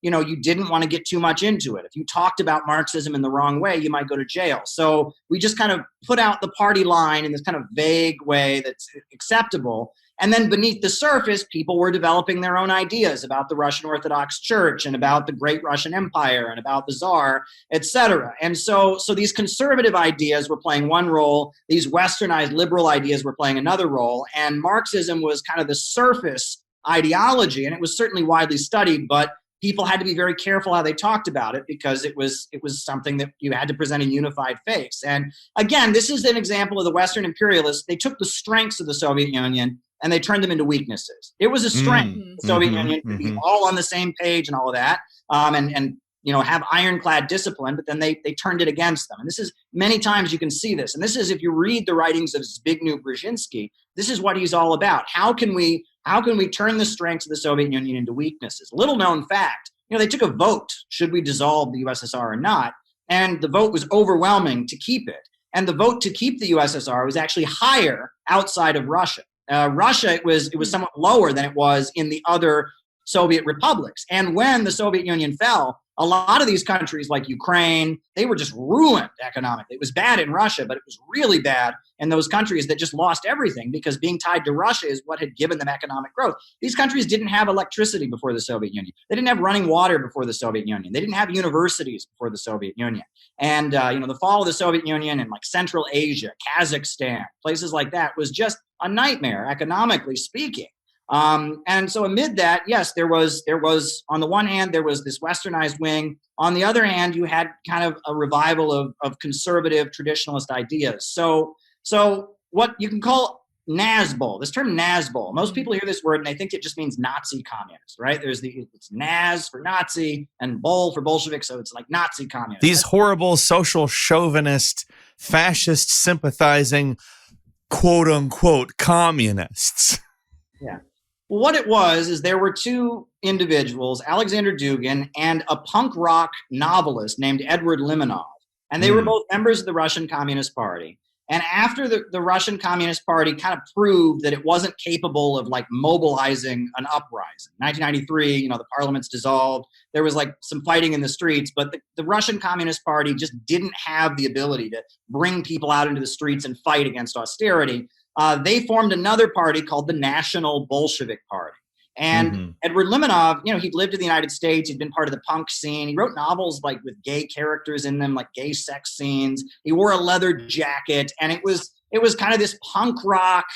you didn't want to get too much into it. If you talked about Marxism in the wrong way, you might go to jail. So we just kind of put out the party line in this kind of vague way that's acceptable. And then beneath the surface, people were developing their own ideas about the Russian Orthodox Church and about the Great Russian Empire and about the Tsar, etc. And so these conservative ideas were playing one role. These westernized liberal ideas were playing another role. And Marxism was kind of the surface ideology, and it was certainly widely studied, but people had to be very careful how they talked about it because it was something that you had to present a unified face. And again, this is an example of the Western imperialists. They took the strengths of the Soviet Union and they turned them into weaknesses. It was a strength of the Soviet Union to be all on the same page and all of that, and have ironclad discipline, but then they turned it against them. And this is, many times you can see this. And this is, if you read the writings of Zbigniew Brzezinski, this is what he's all about. How can we turn the strengths of the Soviet Union into weaknesses? Little known fact, they took a vote, should we dissolve the USSR or not? And the vote was overwhelming to keep it. And the vote to keep the USSR was actually higher outside of Russia. Russia, it was somewhat lower than it was in the other Soviet republics. And when the Soviet Union fell, a lot of these countries like Ukraine, they were just ruined economically. It was bad in Russia, but it was really bad in those countries that just lost everything because being tied to Russia is what had given them economic growth. These countries didn't have electricity before the Soviet Union. They didn't have running water before the Soviet Union. They didn't have universities before the Soviet Union. And, the fall of the Soviet Union in like Central Asia, Kazakhstan, places like that was just a nightmare, economically speaking. And so amid that, yes, there was on the one hand, there was this westernized wing. On the other hand, you had kind of a revival of conservative traditionalist ideas. So what you can call Nazbol, this term Nazbol, most people hear this word and they think it just means Nazi communist, right? It's Naz for Nazi and Bol for Bolshevik. So it's like Nazi communist. These horrible social chauvinist, fascist sympathizing, quote unquote, communists. Yeah. Well, what it was is there were two individuals, Alexander Dugin and a punk rock novelist named Edward Limonov. And they were both members of the Russian Communist Party. And after the Russian Communist Party kind of proved that it wasn't capable of like mobilizing an uprising. 1993, the parliament's dissolved. There was like some fighting in the streets, but the Russian Communist Party just didn't have the ability to bring people out into the streets and fight against austerity. They formed another party called the National Bolshevik Party. And Edward Limonov, he'd lived in the United States. He'd been part of the punk scene. He wrote novels like with gay characters in them, like gay sex scenes. He wore a leather jacket, and it was kind of this punk rock,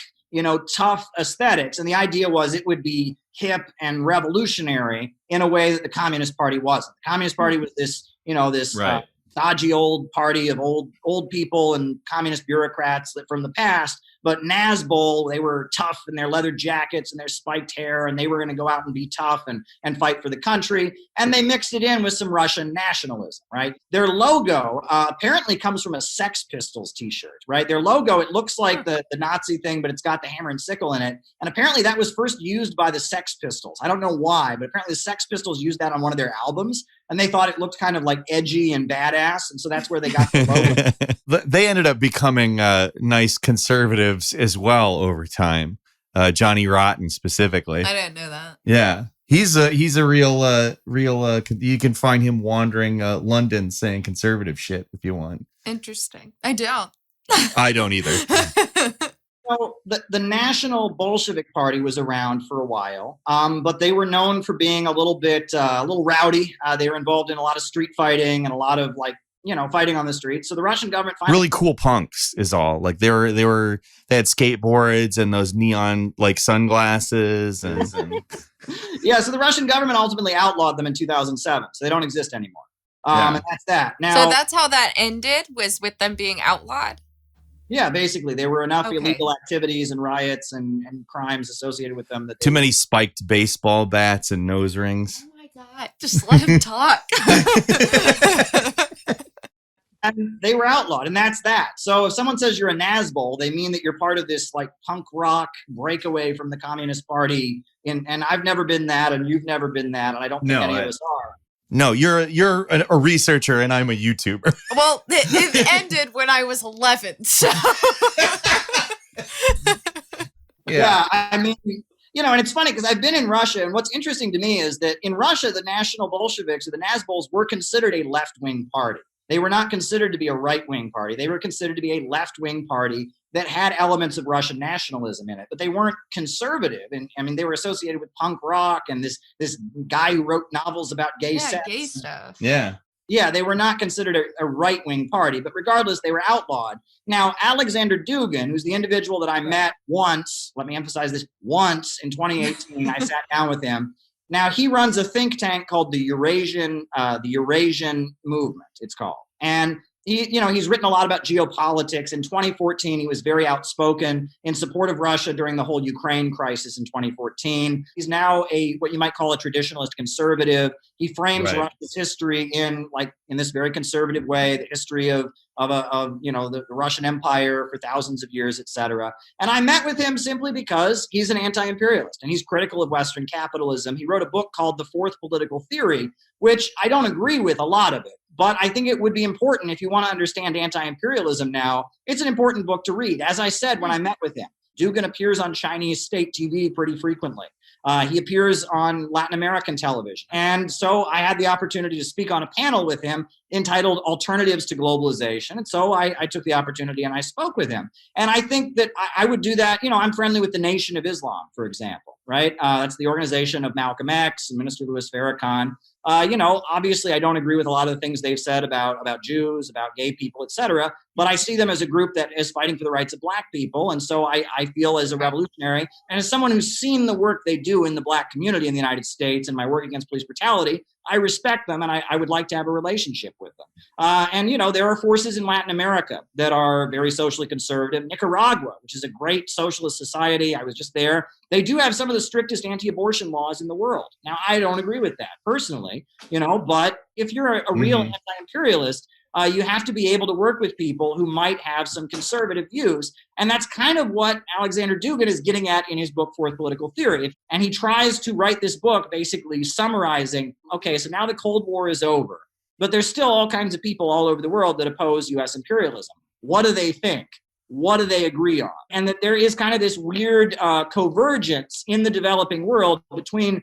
tough aesthetics. And the idea was it would be hip and revolutionary in a way that the Communist Party wasn't. The Communist Party was this stodgy old party of old people and communist bureaucrats from the past. But Nazbol, they were tough in their leather jackets and their spiked hair, and they were going to go out and be tough and fight for the country. And they mixed it in with some Russian nationalism, right? Their logo apparently comes from a Sex Pistols t-shirt, right? Their logo, it looks like the Nazi thing, but it's got the hammer and sickle in it. And apparently that was first used by the Sex Pistols. I don't know why, but apparently the Sex Pistols used that on one of their albums. And they thought it looked kind of like edgy and badass. And so that's where they got the logo. They ended up becoming nice conservatives as well over time. Johnny Rotten specifically. I didn't know that. Yeah. He's a real, you can find him wandering London saying conservative shit if you want. Interesting. I don't. I don't either. So the National Bolshevik Party was around for a while, but they were known for being a little rowdy. They were involved in a lot of street fighting and a lot of fighting on the streets. So the Russian government really cool punks is all. Like they had skateboards and those neon like sunglasses and yeah. So the Russian government ultimately outlawed them in 2007. So they don't exist anymore. And that's that. Now, so that's how that ended, was with them being outlawed. Yeah, basically, there were enough Okay. illegal activities and riots and crimes associated with them that Too many spiked baseball bats and nose rings. Oh my God. Just let him talk. and they were outlawed, and that's that. So if someone says you're a Nazbol, they mean that you're part of this like punk rock breakaway from the Communist Party. And I've never been that, and you've never been that, and I don't think any of us are. No, you're a researcher, and I'm a YouTuber. Well, it ended when I was 11, so. Yeah, I mean, and it's funny because I've been in Russia, and what's interesting to me is that in Russia, the National Bolsheviks or the Nazbols were considered a left-wing party. They were not considered to be a right-wing party. They were considered to be a left-wing party that had elements of Russian nationalism in it, but they weren't conservative. And I mean, they were associated with punk rock and this guy who wrote novels about gay sex. Gay stuff. Yeah. Yeah, they were not considered a right-wing party, but regardless, they were outlawed. Now, Alexander Dugin, who's the individual that I met once, let me emphasize this, once in 2018, I sat down with him. Now, he runs a think tank called the Eurasian Movement, it's called. And he's written a lot about geopolitics. In 2014, he was very outspoken in support of Russia during the whole Ukraine crisis in 2014. He's now what you might call a traditionalist conservative. He frames Russia's history in this very conservative way, the history of the Russian Empire for thousands of years, et cetera. And I met with him simply because he's an anti-imperialist and he's critical of Western capitalism. He wrote a book called The Fourth Political Theory, which I don't agree with a lot of it. But I think it would be important if you want to understand anti-imperialism now. It's an important book to read. As I said when I met with him, Dugin appears on Chinese state TV pretty frequently. He appears on Latin American television. And so I had the opportunity to speak on a panel with him entitled Alternatives to Globalization. And so I took the opportunity and I spoke with him. And I think that I would do that. I'm friendly with the Nation of Islam, for example, right? That's the organization of Malcolm X and Minister Louis Farrakhan. Obviously I don't agree with a lot of the things they've said about Jews, about gay people, et cetera, but I see them as a group that is fighting for the rights of Black people. And so I feel as a revolutionary and as someone who's seen the work they do in the Black community in the United States and my work against police brutality, I respect them and I would like to have a relationship with them. There are forces in Latin America that are very socially conservative. Nicaragua, which is a great socialist society. I was just there. They do have some of the strictest anti-abortion laws in the world. Now, I don't agree with that personally, but if you're a real anti-imperialist, you have to be able to work with people who might have some conservative views. And that's kind of what Alexander Dugin is getting at in his book, Fourth Political Theory. And he tries to write this book basically summarizing, okay, so now the Cold War is over, but there's still all kinds of people all over the world that oppose U.S. imperialism. What do they think? What do they agree on? And that there is kind of this weird convergence in the developing world between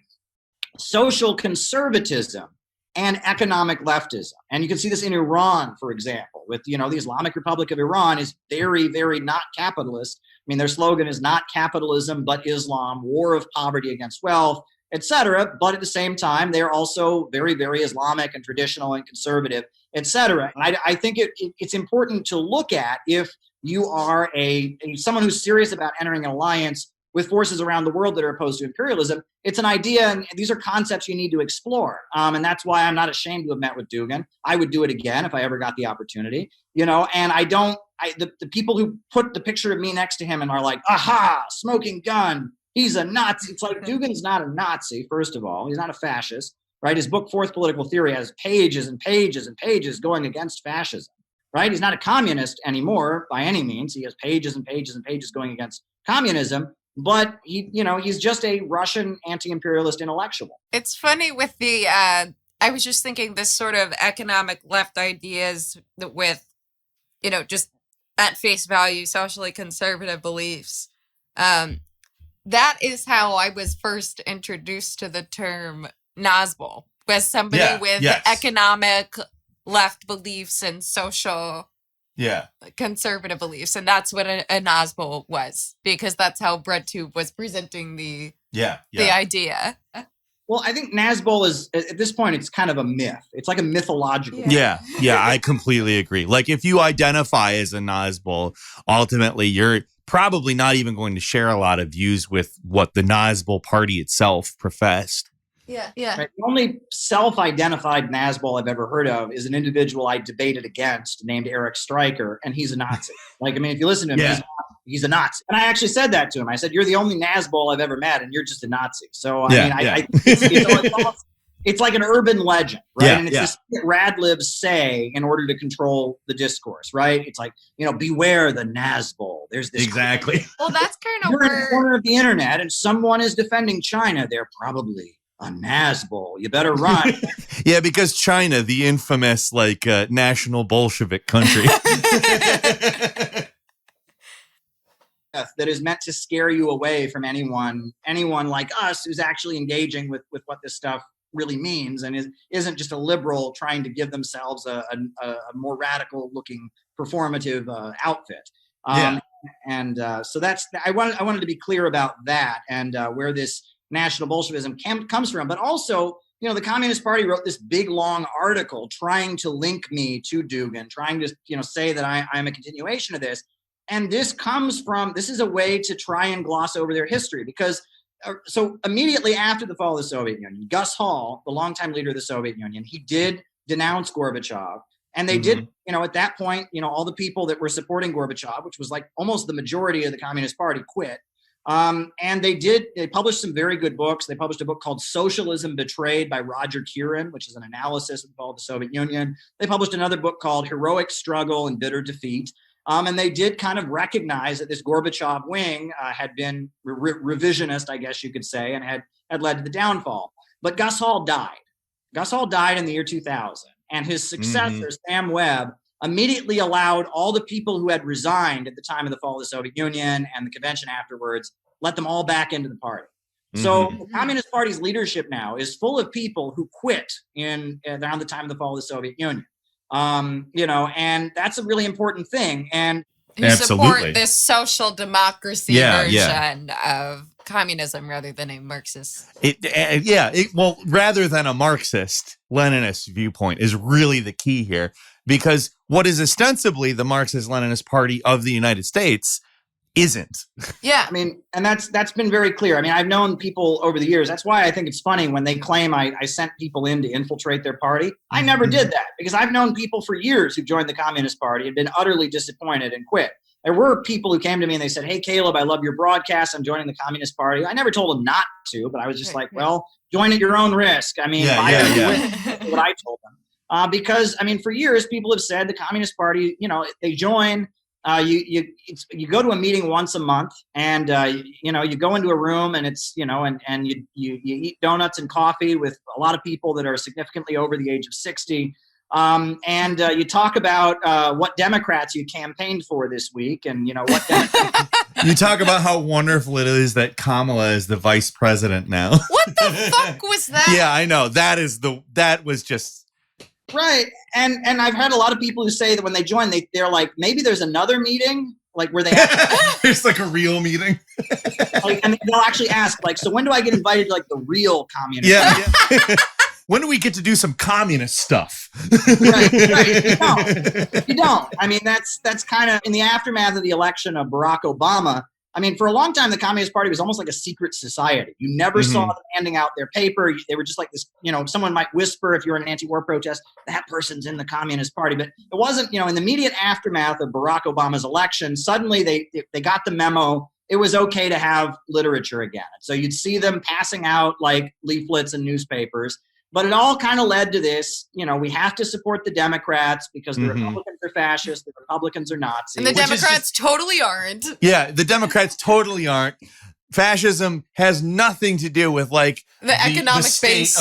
social conservatism and economic leftism. And you can see this in Iran, for example, with, the Islamic Republic of Iran is very, very not capitalist. I mean, their slogan is not capitalism, but Islam, war of poverty against wealth, et cetera. But at the same time, they're also very, very Islamic and traditional and conservative, et cetera. And I think it's important to look at if you are someone who's serious about entering an alliance with forces around the world that are opposed to imperialism. It's an idea, and these are concepts you need to explore. And that's why I'm not ashamed to have met with Dugin. I would do it again if I ever got the opportunity, and the people who put the picture of me next to him and are like, aha, smoking gun, he's a Nazi. It's like, Dugin's not a Nazi, first of all. He's not a fascist, right? His book, Fourth Political Theory, has pages and pages and pages going against fascism, right? He's not a communist anymore by any means. He has pages and pages and pages going against communism. But he's just a Russian anti-imperialist intellectual. It's funny with the, I was just thinking this sort of economic left ideas with, just at face value, socially conservative beliefs. That is how I was first introduced to the term Nazbol, was somebody with economic left beliefs and social conservative beliefs. And that's what a Nazbol was, because that's how BreadTube was presenting the idea. Well, I think Nazbol is, at this point, it's kind of a myth. It's like a mythological. Yeah, I completely agree. Like, if you identify as a Nazbol, ultimately, you're probably not even going to share a lot of views with what the Nazbol party itself professed. Yeah. Yeah. Right? The only self-identified Nazbol I've ever heard of is an individual I debated against named Eric Stryker, and he's a Nazi. Like, I mean, if you listen to him, he's a Nazi. And I actually said that to him. I said, "You're the only Nazbol I've ever met, and you're just a Nazi." So, it's like an urban legend, right? Yeah, and it's this thing that Radlibs say in order to control the discourse, right? It's like, beware the Nazbol. There's this exactly. Well, that's kind of you're in where the corner of the internet and someone is defending China. They're probably a Nazbol. You better run. Yeah, because China, the infamous national Bolshevik country. That is meant to scare you away from anyone like us who's actually engaging with what this stuff really means and isn't just a liberal trying to give themselves a more radical looking performative outfit. So that's I wanted to be clear about that and where this National Bolshevism comes from. But also, the Communist Party wrote this big long article trying to link me to Dugin, trying to say that I'm a continuation of this. And this is a way to try and gloss over their history because so immediately after the fall of the Soviet Union, Gus Hall, the longtime leader of the Soviet Union, he did denounce Gorbachev. And they did, at that point, all the people that were supporting Gorbachev, which was like almost the majority of the Communist Party, quit. And they published some very good books. They published a book called Socialism Betrayed by Roger Kieran, which is an analysis of the fall of the Soviet Union. They published another book called Heroic Struggle and Bitter Defeat. And they did kind of recognize that this Gorbachev wing had been revisionist, I guess you could say, and had led to the downfall. But Gus Hall died. Gus Hall died in the year 2000. And his successor, Sam Webb, immediately allowed all the people who had resigned at the time of the fall of the Soviet Union and the convention afterwards, let them all back into the party. So the Communist Party's leadership now is full of people who quit around the time of the fall of the Soviet Union. And that's a really important thing. And who support this social democracy version of communism rather than a Marxist. Rather than a Marxist, Leninist viewpoint is really the key here, because what is ostensibly the Marxist-Leninist Party of the United States isn't. Yeah. I mean, and that's been very clear. I mean, I've known people over the years. That's why I think it's funny when they claim I sent people in to infiltrate their party. I never did that because I've known people for years who joined the Communist Party and been utterly disappointed and quit. There were people who came to me and they said, "Hey, Caleb, I love your broadcast. I'm joining the Communist Party." I never told them not to, but I was just well, join at your own risk. I mean, what I told them. Because, I mean, for years, people have said the Communist Party, they join. You go to a meeting once a month and, you go into a room and it's, and you eat donuts and coffee with a lot of people that are significantly over the age of 60. And you talk about what Democrats you campaigned for this week and, what Democrats. You talk about how wonderful it is that Kamala is the vice president now. What the fuck was that? Yeah, I know. That was just... Right. And I've had a lot of people who say that when they join, they're like, maybe there's another meeting, like where they have there's like a real meeting. And they'll actually ask, like, so when do I get invited to like the real communist? Yeah. When do we get to do some communist stuff? Right. You don't. I mean, that's kind of in the aftermath of the election of Barack Obama. I mean, for a long time, the Communist Party was almost like a secret society. You never saw them handing out their paper. They were just like this, someone might whisper if you're in an anti-war protest, that person's in the Communist Party. But it wasn't, in the immediate aftermath of Barack Obama's election, suddenly they got the memo. It was okay to have literature again. So you'd see them passing out like leaflets and newspapers. But it all kind of led to this, we have to support the Democrats because the Republicans are fascists, the Republicans are Nazis. And the Democrats totally aren't. Yeah, the Democrats totally aren't. Fascism has nothing to do with like the economic base.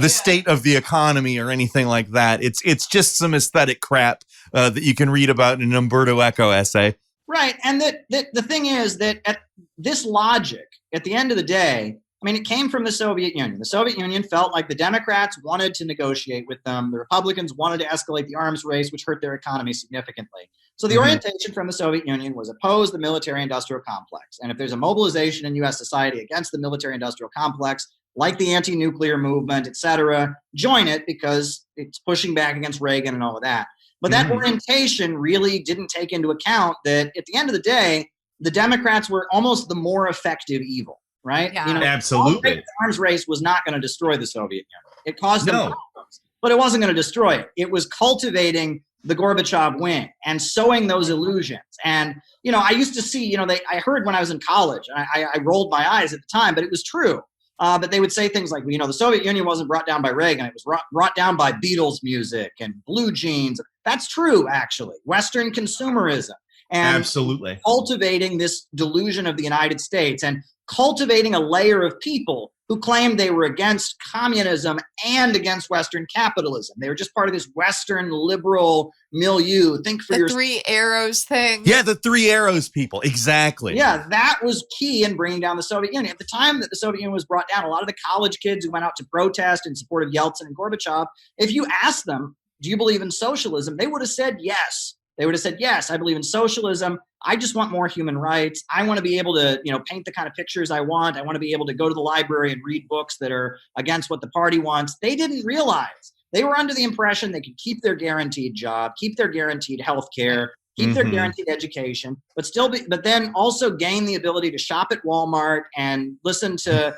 State of the economy or anything like that. It's just some aesthetic crap that you can read about in an Umberto Eco essay. Right. And the thing is that at this logic, at the end of the day, I mean, it came from the Soviet Union. The Soviet Union felt like the Democrats wanted to negotiate with them. The Republicans wanted to escalate the arms race, which hurt their economy significantly. So the orientation from the Soviet Union was oppose the military-industrial complex. And if there's a mobilization in U.S. society against the military-industrial complex, like the anti-nuclear movement, et cetera, join it because it's pushing back against Reagan and all of that. But that orientation really didn't take into account that at the end of the day, the Democrats were almost the more effective evil. right? Yeah. You know, Absolutely. the arms race was not going to destroy the Soviet Union. It caused them No. problems, but it wasn't going to destroy it. It was cultivating the Gorbachev wing and sowing those illusions. And, you know, I used to see, you know, I heard when I was in college, and I rolled my eyes at the time, but it was true. But they would say things like, you know, the Soviet Union wasn't brought down by Reagan. It was brought down by Beatles music and blue jeans. That's true, actually. Western consumerism. And Absolutely. cultivating this delusion of the United States and cultivating a layer of people who claimed they were against communism and against Western capitalism. They were just part of this Western liberal milieu. Think for The yourself. three arrows thing. Yeah, the three arrows people. Exactly. Yeah, that was key in bringing down the Soviet Union. At the time that the Soviet Union was brought down, a lot of the college kids who went out to protest in support of Yeltsin and Gorbachev, if you asked them, do you believe in socialism? They would have said yes. They would have said, yes, I believe in socialism. I just want more human rights. I want to be able to, you know, paint the kind of pictures I want. I want to be able to go to the library and read books that are against what the party wants. They didn't realize. They were under the impression they could keep their guaranteed job, keep their guaranteed health care, keep their guaranteed education, but then also gain the ability to shop at Walmart and listen to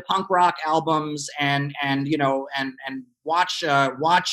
punk rock albums and you know and watch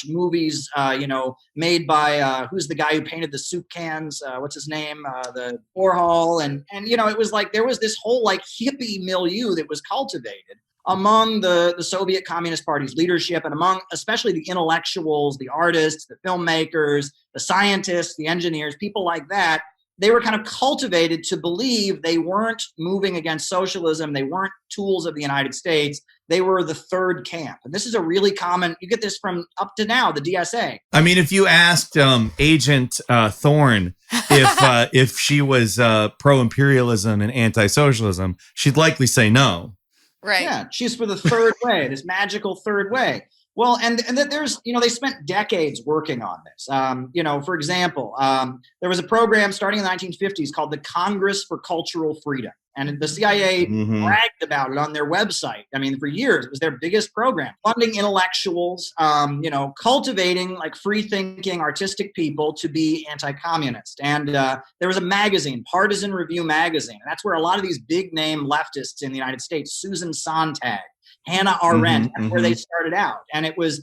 movies you know made by who's the guy who painted the soup cans, what's his name, the Warhol, and you know, it was like there was this whole like hippie milieu that was cultivated among the Soviet Communist Party's leadership, and among especially the intellectuals, the artists, the filmmakers, the scientists, the engineers, people like that. They were kind of cultivated to believe they weren't moving against socialism. They weren't tools of the United States. They were the third camp. And this is a really common, you get this from up to now, the DSA. I mean, if you asked Agent Thorne if she was pro-imperialism and anti-socialism, she'd likely say no. Right. Yeah, she's for the third way, this magical third way. Well, and that there's, you know, they spent decades working on this. You know, for example, there was a program starting in the 1950s called the Congress for Cultural Freedom. And the CIA bragged about it on their website. I mean, for years, it was their biggest program, funding intellectuals, you know, cultivating like free-thinking, artistic people to be anti-communist. And there was a magazine, Partisan Review magazine. And that's where a lot of these big-name leftists in the United States, Susan Sontag, Hannah Arendt, that's where they started out. And it was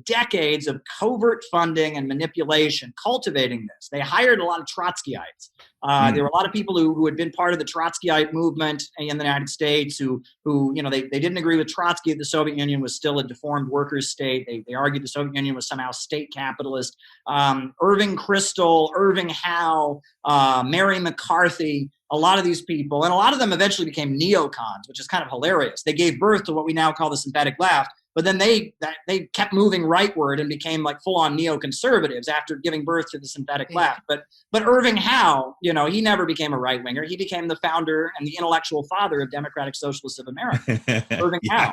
decades of covert funding and manipulation cultivating this. They hired a lot of Trotskyites. There were a lot of people who had been part of the Trotskyite movement in the United States who you know, they didn't agree with Trotsky that the Soviet Union was still a deformed workers' state. They argued the Soviet Union was somehow state capitalist. Irving Kristol, Irving Howe, Mary McCarthy, a lot of these people, and a lot of them eventually became neocons, which is kind of hilarious. They gave birth to what we now call the synthetic left, but then they kept moving rightward and became like full-on neoconservatives after giving birth to the synthetic left. But Irving Howe, you know, he never became a right-winger. He became the founder and the intellectual father of Democratic Socialists of America, Irving Howe.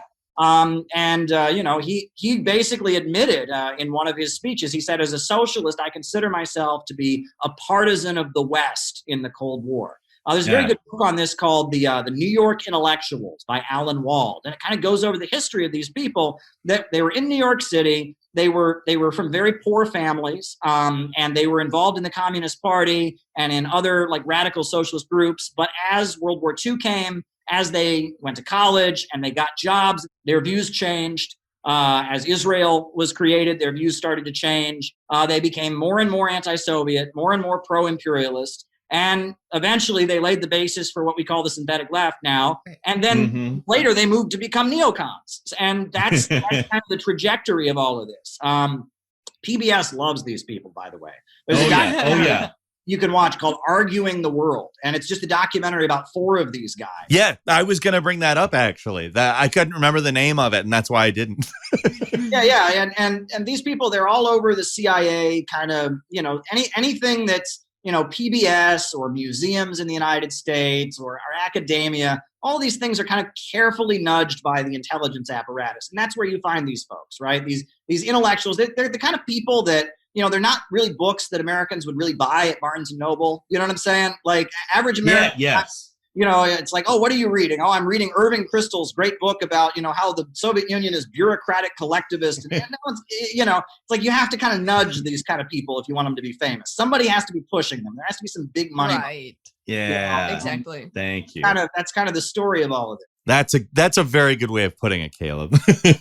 You know, he basically admitted in one of his speeches, he said, as a socialist, I consider myself to be a partisan of the West in the Cold War. There's a very good book on this called the New York Intellectuals by Alan Wald, and it kind of goes over the history of these people. That they were in New York City. They were from very poor families, and they were involved in the Communist Party and in other like radical socialist groups. But as World War II came, as they went to college and they got jobs, their views changed. As Israel was created, their views started to change. They became more and more anti-Soviet, more and more pro-imperialist. And eventually they laid the basis for what we call the synthetic left now. And then later they moved to become neocons. And that's kind of the trajectory of all of this. PBS loves these people, by the way. There's a guy you can watch called Arguing the World. And it's just a documentary about 4 of these guys. Yeah, I was going to bring that up, actually. That I couldn't remember the name of it, and that's why I didn't. And these people, they're all over the CIA, kind of, you know, anything that's, you know, PBS or museums in the United States or academia, all these things are kind of carefully nudged by the intelligence apparatus. And that's where you find these folks, right? These intellectuals, they're the kind of people that, you know, they're not really books that Americans would really buy at Barnes & Noble. You know what I'm saying? Like average American. Yeah, yes. You know, it's like, oh, what are you reading? Oh, I'm reading Irving Kristol's great book about, you know, how the Soviet Union is bureaucratic collectivist. And no one's, you know, it's like you have to kind of nudge these kind of people if you want them to be famous. Somebody has to be pushing them. There has to be some big money. Right. Yeah. Exactly. Thank you. That's kind of the story of all of it. That's a very good way of putting it, Caleb.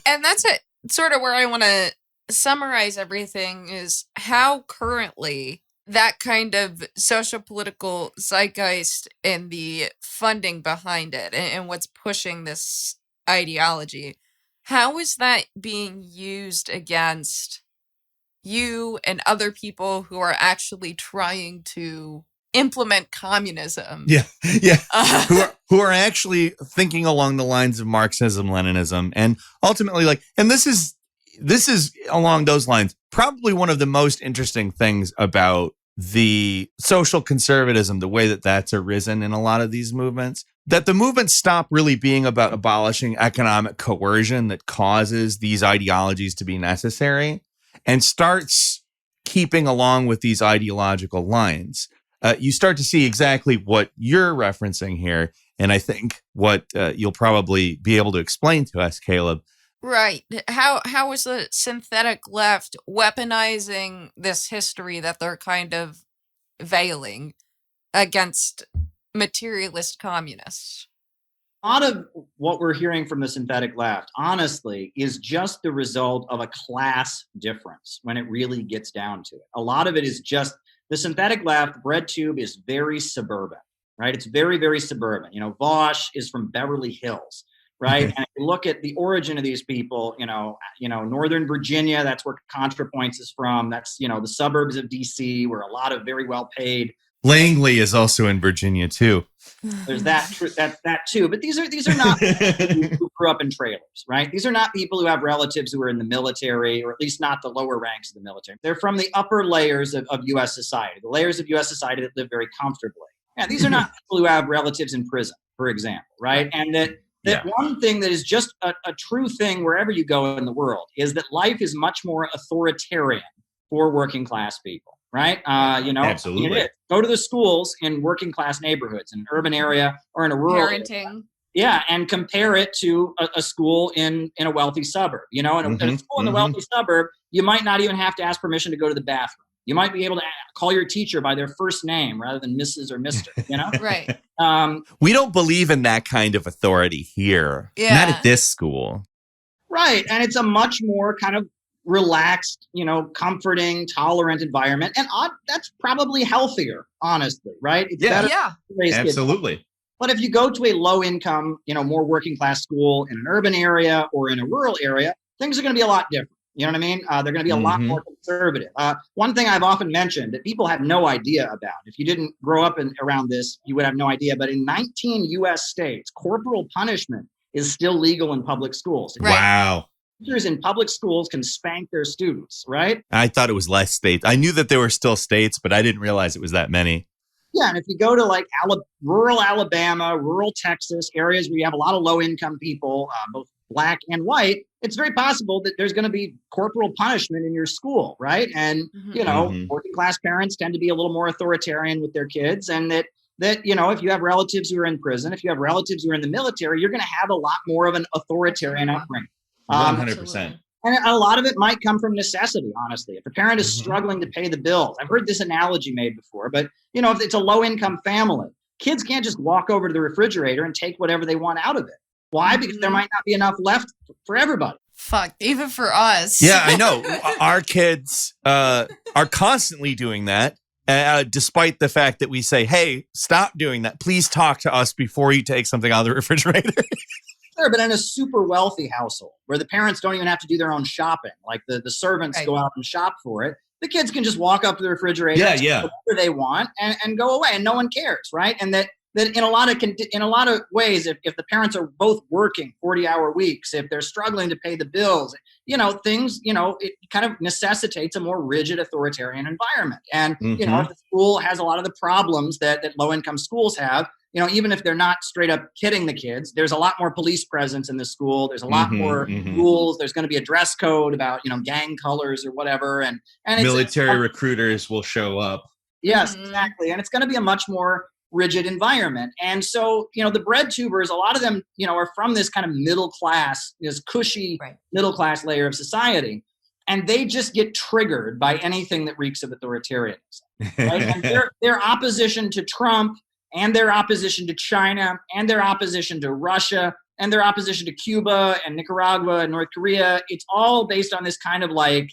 And that's it. Sort of where I want to summarize everything is how currently that kind of social political zeitgeist and the funding behind it and what's pushing this ideology, how is that being used against you and other people who are actually trying to implement communism? Yeah. Who are actually thinking along the lines of Marxism, Leninism, and ultimately and this is along those lines, probably one of the most interesting things about the social conservatism, the way that that's arisen in a lot of these movements, that the movements stop really being about abolishing economic coercion that causes these ideologies to be necessary and starts keeping along with these ideological lines. You start to see exactly what you're referencing here. And I think what you'll probably be able to explain to us, Caleb. Right. How is the synthetic left weaponizing this history that they're kind of veiling against materialist communists? A lot of what we're hearing from the synthetic left, honestly, is just the result of a class difference when it really gets down to it. A lot of it is just the synthetic left. BreadTube is very suburban, right? It's very, very suburban. Vosh is from Beverly Hills, right? And if you look at the origin of these people, Northern Virginia, that's where ContraPoints is from. That's, the suburbs of DC, where a lot of very well-paid. Langley is also in Virginia too. There's that too. But these are not people who grew up in trailers, right? These are not people who have relatives who are in the military, or at least not the lower ranks of the military. They're from the upper layers of U.S. society, the layers of U.S. society that live very comfortably. Yeah, these are not people who have relatives in prison, for example, right? And that one thing that is just a true thing wherever you go in the world is that life is much more authoritarian for working class people. Right? Absolutely. Go to the schools in working class neighborhoods, in an urban area or in a rural area. Yeah, and compare it to a school in a wealthy suburb. In a school in the wealthy suburb, you might not even have to ask permission to go to the bathroom. You might be able to call your teacher by their first name rather than Mrs. or Mr. Right. We don't believe in that kind of authority here. Yeah. Not at this school. Right, and it's a much more kind of relaxed, comforting, tolerant environment. And that's probably healthier, honestly, right? It's better to raise kids. Absolutely. But if you go to a low income, more working class school in an urban area or in a rural area, things are going to be a lot different. You know what I mean? They're going to be a lot more conservative. One thing I've often mentioned that people have no idea about, if you didn't grow up around this, you would have no idea. But in 19 U.S. states, corporal punishment is still legal in public schools. Right. Wow. Teachers in public schools can spank their students, right? I thought it was less states. I knew that there were still states, but I didn't realize it was that many. Yeah, and if you go to rural Alabama, rural Texas, areas where you have a lot of low-income people, both black and white, it's very possible that there's going to be corporal punishment in your school, right? And, working-class parents tend to be a little more authoritarian with their kids, and that if you have relatives who are in prison, if you have relatives who are in the military, you're going to have a lot more of an authoritarian upbringing. 100%. And a lot of it might come from necessity, honestly. If a parent is struggling to pay the bills, I've heard this analogy made before, but if it's a low-income family, kids can't just walk over to the refrigerator and take whatever they want out of it. Why? Because there might not be enough left for everybody. Fuck, even for us. Yeah, I know. Our kids are constantly doing that, despite the fact that we say, hey, stop doing that. Please talk to us before you take something out of the refrigerator. Sure, but in a super wealthy household where the parents don't even have to do their own shopping, like the servants go out and shop for it, the kids can just walk up to the refrigerator, whatever they want, and go away, and no one cares, right? And that in a lot of ways, if the parents are both working 40-hour weeks, if they're struggling to pay the bills, things, it kind of necessitates a more rigid authoritarian environment. And if the school has a lot of the problems that low-income schools have, even if they're not straight up kidding the kids, there's a lot more police presence in the school. There's a lot more rules. There's going to be a dress code about, gang colors or whatever. And military recruiters will show up. Yes, exactly. And it's going to be a much more rigid environment. And so, the BreadTubers, a lot of them, are from this kind of middle class, this cushy middle class layer of society. And they just get triggered by anything that reeks of authoritarianism. Right? And their opposition to Trump and their opposition to China, and their opposition to Russia, and their opposition to Cuba and Nicaragua and North Korea, it's all based on this kind of like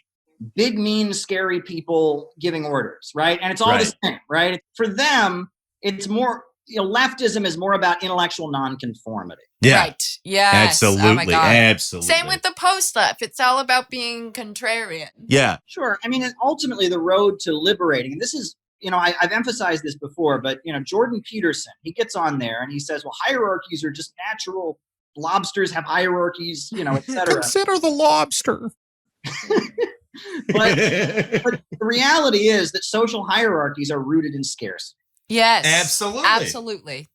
big, mean, scary people giving orders, right? And it's all the same, right? For them, it's more, leftism is more about intellectual nonconformity. Yeah. Right. Yes. Absolutely. Oh my God. Absolutely. Same with the post-left. It's all about being contrarian. Yeah. Sure. I mean, and ultimately the road to liberating, and this is, I've emphasized this before, but, Jordan Peterson, he gets on there and he says, well, hierarchies are just natural. Lobsters have hierarchies, et cetera. Consider the lobster. but the reality is that social hierarchies are rooted in scarcity. Yes. Absolutely. Absolutely.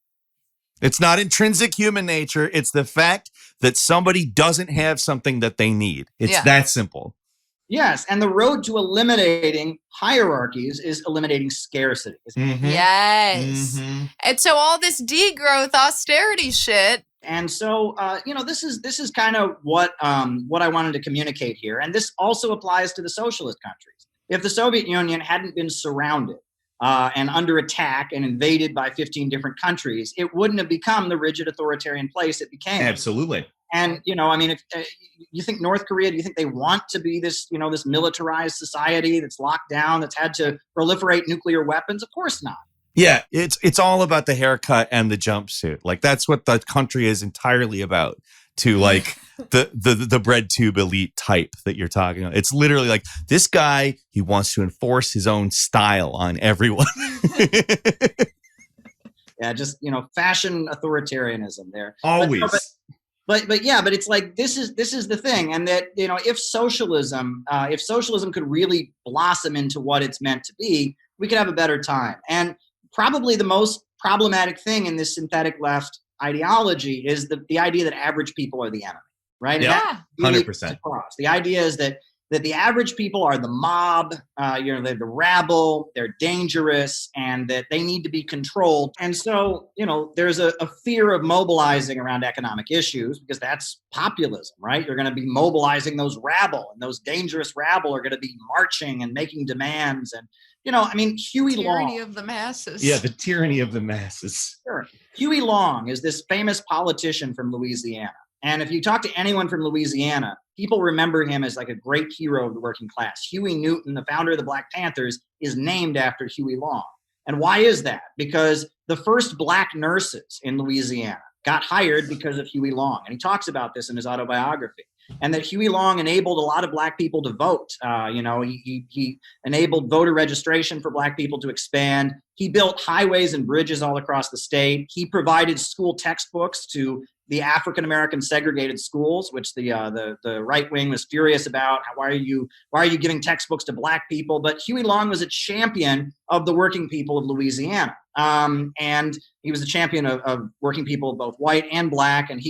It's not intrinsic human nature. It's the fact that somebody doesn't have something that they need. It's that simple. Yes. And the road to eliminating hierarchies is eliminating scarcity. Mm-hmm. Yes. Mm-hmm. And so all this degrowth austerity shit. And so, this is kind of what I wanted to communicate here. And this also applies to the socialist countries. If the Soviet Union hadn't been surrounded and under attack and invaded by 15 different countries, it wouldn't have become the rigid authoritarian place it became. Absolutely. And, if you think North Korea, do you think they want to be this, this militarized society that's locked down, that's had to proliferate nuclear weapons? Of course not. Yeah, it's all about the haircut and the jumpsuit. Like that's what the country is entirely about. To like the BreadTube elite type that you're talking about. It's literally like this guy, he wants to enforce his own style on everyone. Yeah, just fashion authoritarianism there. Always. But it's like this is the thing, and that if socialism could really blossom into what it's meant to be, we could have a better time. And probably the most problematic thing in this synthetic left ideology is the idea that average people are the enemy, right? Yeah, really 100%. The idea is that the average people are the mob, they're the rabble, they're dangerous, and that they need to be controlled. And so, there's a fear of mobilizing around economic issues because that's populism, right? You're going to be mobilizing those rabble, and those dangerous rabble are going to be marching and making demands. And, Huey Long. Tyranny of the masses. Yeah, the tyranny of the masses. Sure. Huey Long is this famous politician from Louisiana. And if you talk to anyone from Louisiana, people remember him as like a great hero of the working class. Huey Newton, the founder of the Black Panthers, is named after Huey Long. And why is that? Because the first black nurses in Louisiana got hired because of Huey Long. And he talks about this in his autobiography. And that Huey Long enabled a lot of black people to vote. He enabled voter registration for black people to expand. He built highways and bridges all across the state. He provided school textbooks to the African-American segregated schools, which the right wing was furious about. Why are you giving textbooks to black people? But Huey Long was a champion of the working people of Louisiana. And he was a champion of working people, both white and black. And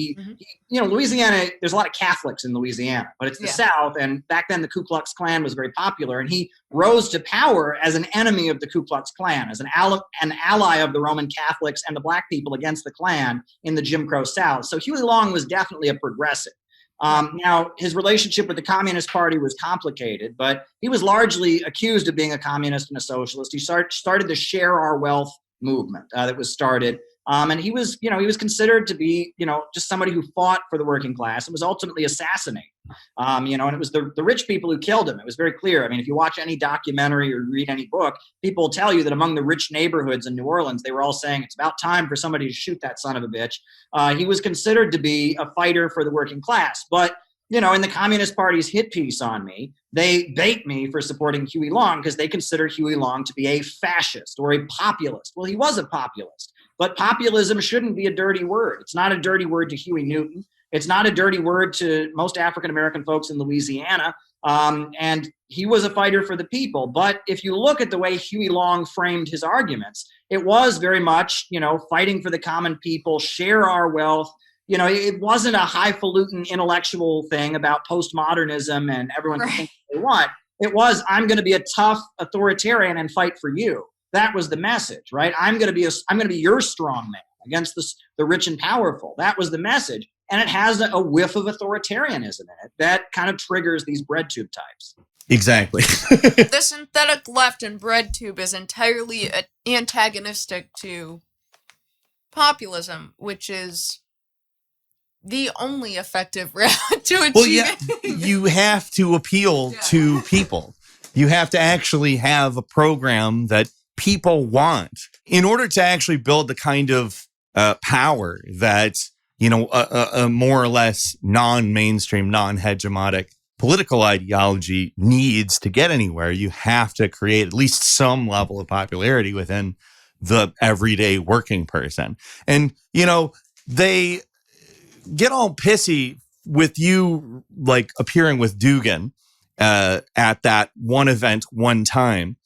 Louisiana, there's a lot of Catholics in Louisiana, but it's the South. And back then the Ku Klux Klan was very popular. And he rose to power as an enemy of the Ku Klux Klan, as an ally of the Roman Catholics and the black people against the Klan in the Jim Crow South. So Huey Long was definitely a progressive. Now, his relationship with the Communist Party was complicated, but he was largely accused of being a communist and a socialist. He started the Share Our Wealth movement that was started. And he was considered to be, just somebody who fought for the working class and was ultimately assassinated. And it was the rich people who killed him. It was very clear. I mean, if you watch any documentary or read any book, people will tell you that among the rich neighborhoods in New Orleans, they were all saying it's about time for somebody to shoot that son of a bitch. He was considered to be a fighter for the working class. But, in the Communist Party's hit piece on me, they bait me for supporting Huey Long because they consider Huey Long to be a fascist or a populist. Well, he was a populist. But populism shouldn't be a dirty word. It's not a dirty word to Huey Newton. It's not a dirty word to most African-American folks in Louisiana. And he was a fighter for the people. But if you look at the way Huey Long framed his arguments, it was very much, fighting for the common people, share our wealth. It wasn't a highfalutin intellectual thing about postmodernism and everyone can think what they want. It was, I'm going to be a tough authoritarian and fight for you. That was the message, right? I'm going to be your strong man against the rich and powerful. That was the message. And it has a whiff of authoritarianism in it that kind of triggers these BreadTube types. Exactly. The synthetic left and BreadTube is entirely antagonistic to populism, which is the only effective route to achieve Well, yeah, it. you have to appeal to people. You have to actually have a program that people want in order to actually build the kind of power that, a more or less non-mainstream, non-hegemonic political ideology needs to get anywhere. You have to create at least some level of popularity within the everyday working person. And, they get all pissy with you, like appearing with Dugan at that one event one time.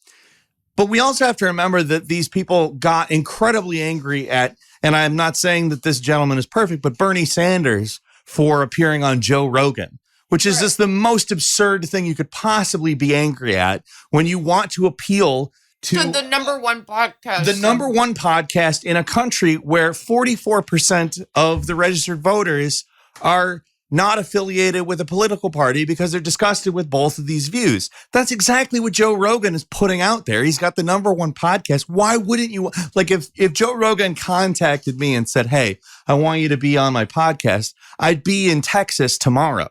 But we also have to remember that these people got incredibly angry at, and I'm not saying that this gentleman is perfect, but Bernie Sanders for appearing on Joe Rogan, which is just the most absurd thing you could possibly be angry at when you want to appeal to the number one podcast. The number one podcast in a country where 44% of the registered voters are not affiliated with a political party because they're disgusted with both of these views. That's exactly what Joe Rogan is putting out there. He's got the number one podcast. Why wouldn't you? Like if Joe Rogan contacted me and said, hey, I want you to be on my podcast, I'd be in Texas tomorrow.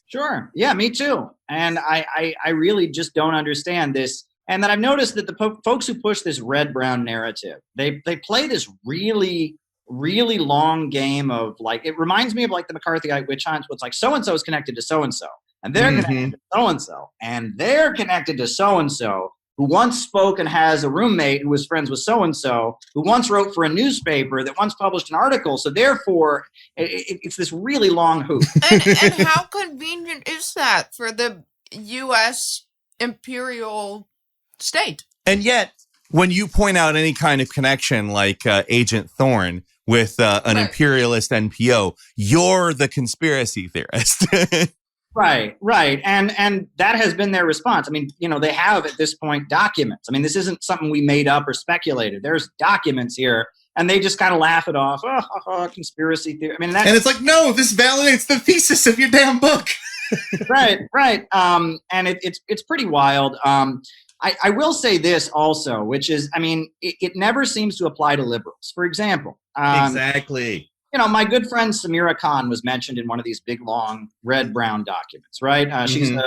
Sure. Yeah, me too. And I really just don't understand this. And then I've noticed that the folks who push this red-brown narrative, they play this really, really long game of like, it reminds me of like the McCarthyite witch hunt. It's like so-and-so is connected to so-and-so, and they're connected to so-and-so, and they're connected to so-and-so, who once spoke and has a roommate who was friends with so-and-so, who once wrote for a newspaper that once published an article. So therefore, it's this really long hoop. And how convenient is that for the U.S. imperial state? And yet, when you point out any kind of connection like Agent Thorne with an imperialist NPO, you're the conspiracy theorist. Right. And that has been their response. I mean, they have at this point documents. I mean, this isn't something we made up or speculated. There's documents here, and they just kind of laugh it off. Conspiracy theory. I mean, and it's like, no, this validates the thesis of your damn book. Right. And it's pretty wild. I will say this also, which is, I mean, it never seems to apply to liberals. For example, exactly. My good friend Samira Khan was mentioned in one of these big, long, red-brown documents, right? She's a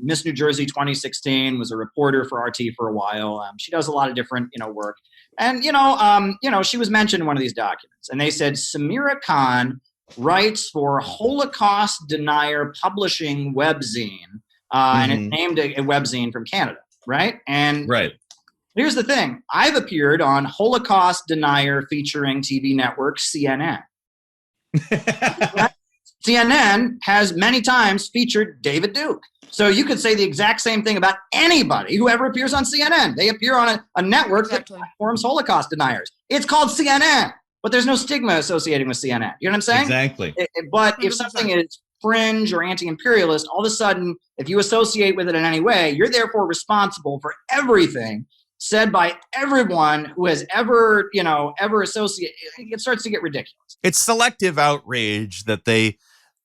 Miss New Jersey 2016, was a reporter for RT for a while. She does a lot of different, work. And, she was mentioned in one of these documents. And they said, Samira Khan writes for Holocaust Denier Publishing Webzine. And it's named a webzine from Canada, right? And here's the thing. I've appeared on Holocaust Denier featuring TV network CNN. CNN has many times featured David Duke. So you could say the exact same thing about anybody who ever appears on CNN. They appear on a network that platforms Holocaust deniers. It's called CNN, but there's no stigma associated with CNN. You know what I'm saying? Exactly. But if something is fringe or anti-imperialist, all of a sudden, if you associate with it in any way, you're therefore responsible for everything said by everyone who has ever associated. It starts to get ridiculous. It's selective outrage that they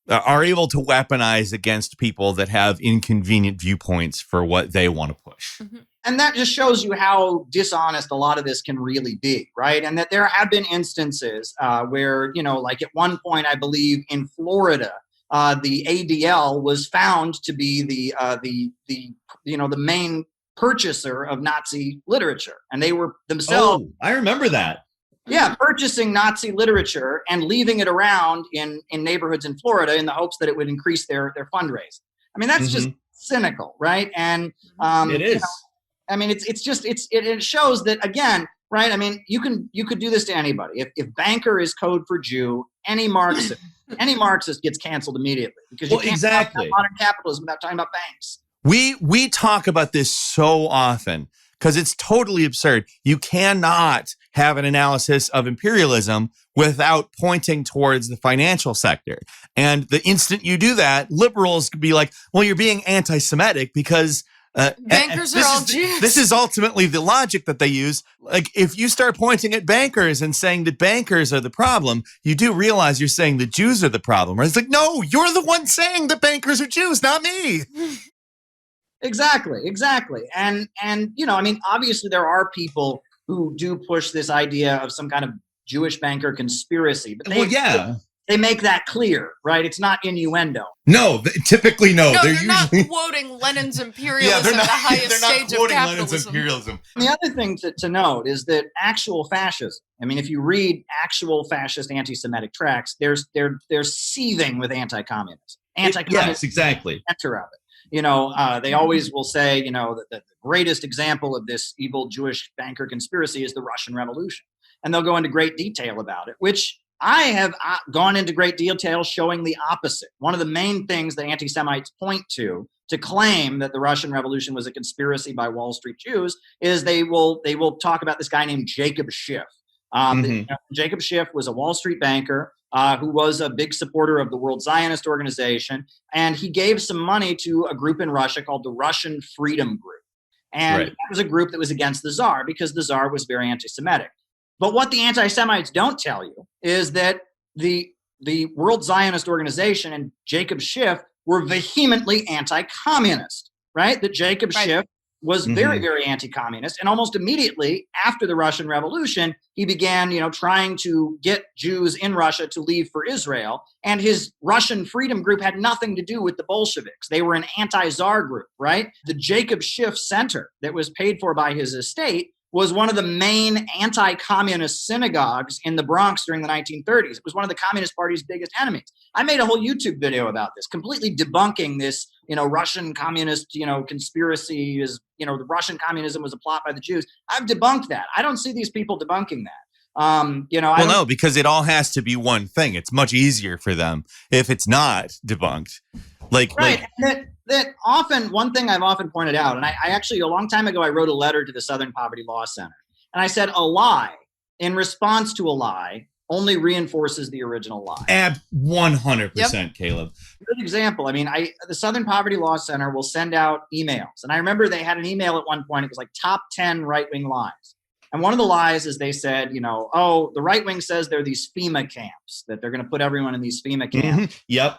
are able to weaponize against people that have inconvenient viewpoints for what they want to push. And that just shows you how dishonest a lot of this can really be, right? And that there have been instances where, like at one point, I believe in Florida, the ADL was found to be the main purchaser of Nazi literature, and they were themselves. Oh, I remember that. Yeah, purchasing Nazi literature and leaving it around in neighborhoods in Florida in the hopes that it would increase their fundraising. I mean, that's just cynical, right? And it is. It shows that, again, right? I mean, you could do this to anybody. If banker is code for Jew, any Marxist gets canceled immediately, because you can't talk about modern capitalism without talking about banks. We talk about this so often because it's totally absurd. You cannot have an analysis of imperialism without pointing towards the financial sector. And the instant you do that, liberals could be like, well, you're being anti-Semitic because bankers are all Jews. This is ultimately the logic that they use. Like, if you start pointing at bankers and saying that bankers are the problem, you do realize you're saying the Jews are the problem. Right? It's like, no, you're the one saying that bankers are Jews, not me. Exactly. And I mean, obviously there are people who do push this idea of some kind of Jewish banker conspiracy. But they make that clear, right? It's not innuendo. No, typically no. No, they're not usually quoting Lenin's imperialism, they're not, the highest they're not stage of quoting capitalism. Lenin's imperialism. And the other thing to note is that actual fascism, I mean, if you read actual fascist anti-Semitic tracts, they're seething with anti-communism. Yes, exactly. Center of it. They always will say, that the greatest example of this evil Jewish banker conspiracy is the Russian Revolution. And they'll go into great detail about it, which I have gone into great detail showing the opposite. One of the main things that anti-Semites point to claim that the Russian Revolution was a conspiracy by Wall Street Jews is they will talk about this guy named Jacob Schiff. Jacob Schiff was a Wall Street banker who was a big supporter of the World Zionist Organization, and he gave some money to a group in Russia called the Russian Freedom Group. And that was a group that was against the Tsar because the Tsar was very anti-Semitic. But what the anti-Semites don't tell you is that the World Zionist Organization and Jacob Schiff were vehemently anti-communist, right? That Jacob Schiff was very, very anti-communist. And almost immediately after the Russian Revolution, he began, trying to get Jews in Russia to leave for Israel. And his Russian Freedom Group had nothing to do with the Bolsheviks. They were an anti-Tsar group, right? The Jacob Schiff Center that was paid for by his estate was one of the main anti-communist synagogues in the Bronx during the 1930s. It was one of the Communist Party's biggest enemies. I made a whole YouTube video about this, completely debunking this, Russian communist, conspiracy is, the Russian communism was a plot by the Jews. I've debunked that. I don't see these people debunking that. No, because it all has to be one thing. It's much easier for them if it's not debunked. That often, one thing I've often pointed out, and I actually, a long time ago, I wrote a letter to the Southern Poverty Law Center. And I said, a lie, in response to a lie, only reinforces the original lie. 100%, Caleb. Good example. I mean, the Southern Poverty Law Center will send out emails. And I remember they had an email at one point. It was like top 10 right-wing lies. And one of the lies is they said, the right wing says there are these FEMA camps, that they're going to put everyone in these FEMA camps. Yep.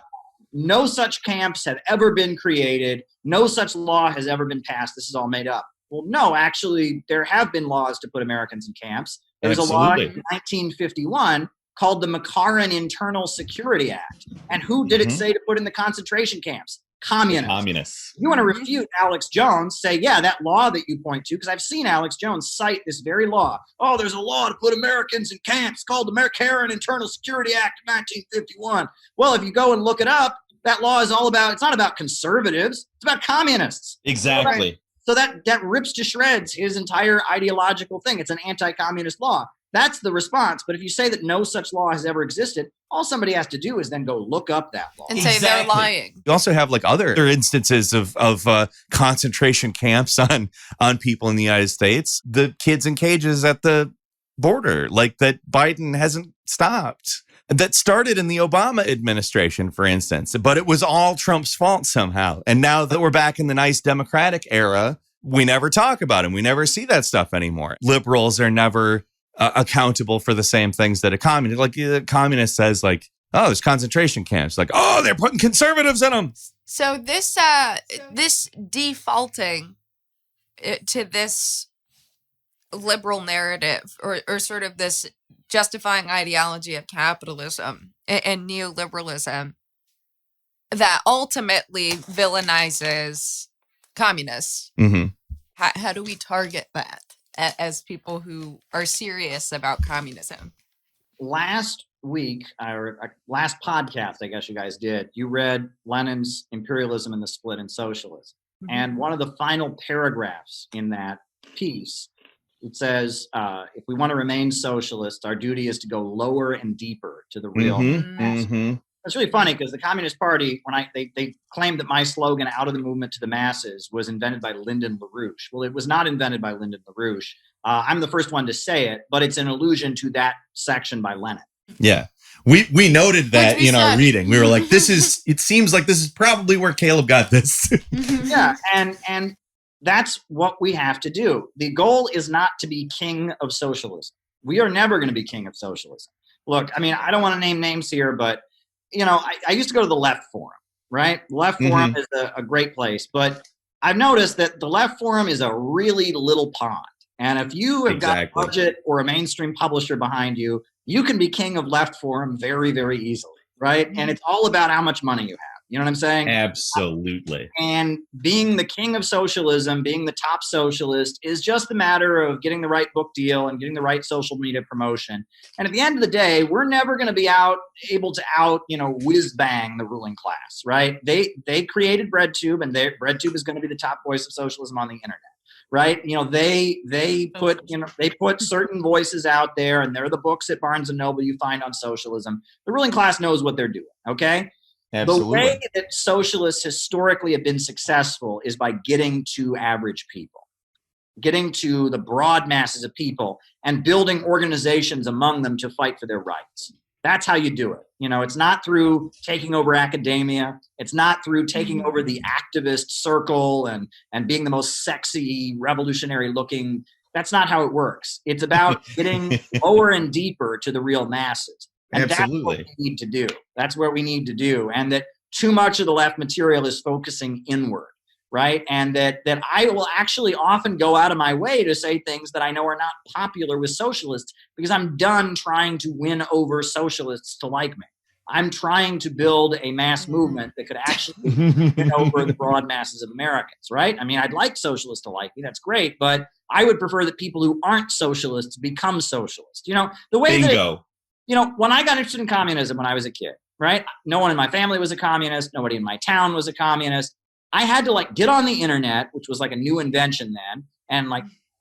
No such camps have ever been created. No such law has ever been passed. This is all made up. Well, no, actually, there have been laws to put Americans in camps. There was a law in 1951 called the McCarran Internal Security Act. And who did it say to put in the concentration camps? Communists. You want to refute Alex Jones, say, yeah, that law that you point to, because I've seen Alex Jones cite this very law. Oh, there's a law to put Americans in camps called the McCarran Internal Security Act of 1951. Well, if you go and look it up, that law is it's not about conservatives, it's about communists. Exactly. So that rips to shreds his entire ideological thing. It's an anti-communist law. That's the response. But if you say that no such law has ever existed, all somebody has to do is then go look up that law. And say they're lying. You also have other instances of concentration camps on people in the United States. The kids in cages at the border, that Biden hasn't stopped. That started in the Obama administration, for instance, but it was all Trump's fault somehow. And now that we're back in the nice Democratic era, we never talk about him. We never see that stuff anymore. Liberals are never accountable for the same things that a communist, a communist says, oh, there's concentration camps. Oh, they're putting conservatives in them. So this defaulting to this liberal narrative or sort of this justifying ideology of capitalism and neoliberalism that ultimately villainizes communists. Mm-hmm. How do we target that as people who are serious about communism? Last week, or last podcast, I guess you guys did, you read Lenin's Imperialism and the Split in Socialism. Mm-hmm. And one of the final paragraphs in that piece, it says, if we want to remain socialist, our duty is to go lower and deeper to the real masses. Mm-hmm. That's really funny because the Communist Party, when they claimed that my slogan, out of the movement to the masses, was invented by Lyndon LaRouche. Well, it was not invented by Lyndon LaRouche. I'm the first one to say it, but it's an allusion to that section by Lenin. Yeah. We noted that in our reading. We were like, it seems like this is probably where Caleb got this. Yeah. And that's what we have to do. The goal is not to be king of socialism. We are never going to be king of socialism. Look, I mean, I don't want to name names here, but I used to go to the Left Forum, right? The Left Forum is a great place, but I've noticed that the Left Forum is a really little pond. And if you have got a budget or a mainstream publisher behind you, you can be king of left forum very, very easily, right? And it's all about how much money you have. You know what I'm saying? Absolutely. And being the king of socialism, being the top socialist, is just a matter of getting the right book deal and getting the right social media promotion. And at the end of the day, we're never going to be able to whiz bang the ruling class, right? They created BreadTube, and BreadTube is going to be the top voice of socialism on the internet. Right, they put certain voices out there, and they're the books at Barnes and Noble you find on socialism. The ruling class knows what they're doing. Okay, absolutely. The way that socialists historically have been successful is by getting to average people, getting to the broad masses of people, and building organizations among them to fight for their rights. That's how you do it. It's not through taking over academia. It's not through taking over the activist circle and being the most sexy, revolutionary looking. That's not how it works. It's about getting lower and deeper to the real masses. And absolutely. That's what we need to do. That's what we need to do. And that too much of the left material is focusing inward. Right. And that I will actually often go out of my way to say things that I know are not popular with socialists, because I'm done trying to win over socialists to like me. I'm trying to build a mass movement that could actually win over the broad masses of Americans. Right. I mean, I'd like socialists to like me. That's great. But I would prefer that people who aren't socialists become socialists. The way Bingo. that, when I got interested in communism when I was a kid, right. No one in my family was a communist. Nobody in my town was a communist. I had to get on the internet, which was a new invention then. And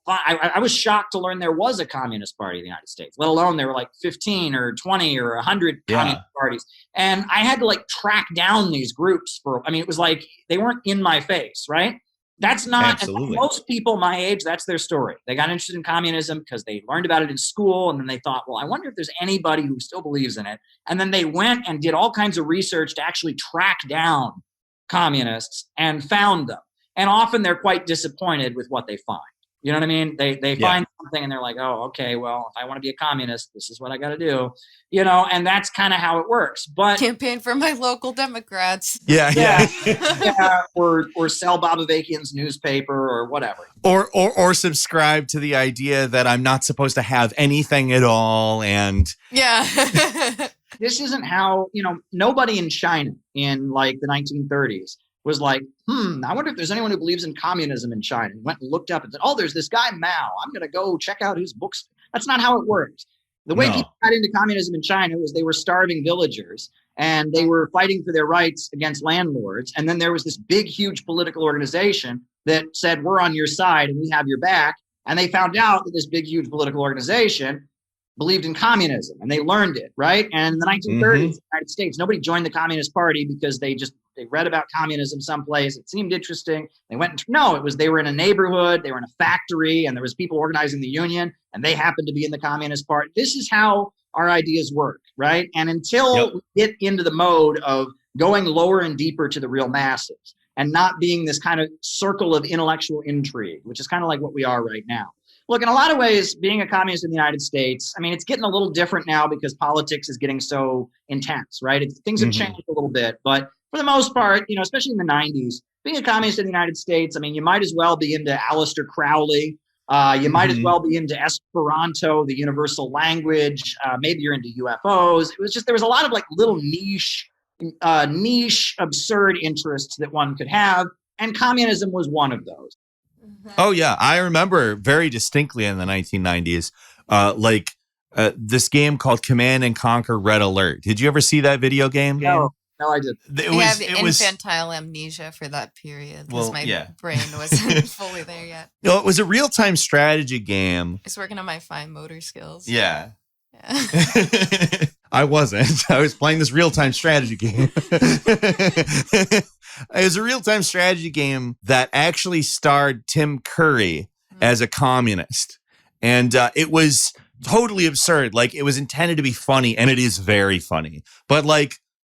I was shocked to learn there was a communist party in the United States, let alone there were 15 or 20 or 100 communist parties. And I had to track down these groups it was they weren't in my face, right? That's not, most people my age, that's their story. They got interested in communism because they learned about it in school. And then they thought, well, I wonder if there's anybody who still believes in it. And then they went and did all kinds of research to actually track down communists and found them. And often they're quite disappointed with what they find. You know what I mean? They find something and they're like, oh, okay, well, if I want to be a communist, this is what I got to do. And that's kind of how it works. But campaign for my local Democrats. Yeah. Or sell Bobavakian's newspaper or whatever. Or subscribe to the idea that I'm not supposed to have anything at all. And this isn't how, nobody in China in the 1930s was like, I wonder if there's anyone who believes in communism in China. And went and looked up and said, oh, there's this guy Mao. I'm going to go check out his books. That's not how it worked. The way people got into communism in China was they were starving villagers and they were fighting for their rights against landlords. And then there was this big, huge political organization that said, we're on your side and we have your back. And they found out that this big, huge political organization believed in communism, and they learned it, right? And in the 1930s, in the United States, nobody joined the Communist Party because they read about communism someplace. It seemed interesting. They went, they were in a neighborhood, they were in a factory, and there was people organizing the union, and they happened to be in the Communist Party. This is how our ideas work, right? And until we get into the mode of going lower and deeper to the real masses and not being this kind of circle of intellectual intrigue, which is kind of like what we are right now. Look, in a lot of ways, being a communist in the United States, it's getting a little different now because politics is getting so intense, right? Things have changed a little bit. But for the most part, especially in the 90s, being a communist in the United States, you might as well be into Aleister Crowley. You might as well be into Esperanto, the universal language. Maybe you're into UFOs. It was just, there was a lot of little niche, absurd interests that one could have. And communism was one of those. Oh, yeah. I remember very distinctly in the 1990s, this game called Command and Conquer Red Alert. Did you ever see that video game? No, I didn't. I have infantile amnesia for that period because my brain wasn't fully there yet. No, it was a real-time strategy game. I was working on my fine motor skills. Yeah. I wasn't. I was playing this real-time strategy game. It was a real-time strategy game that actually starred Tim Curry as a communist. And it was totally absurd. It was intended to be funny, and it is very funny. But,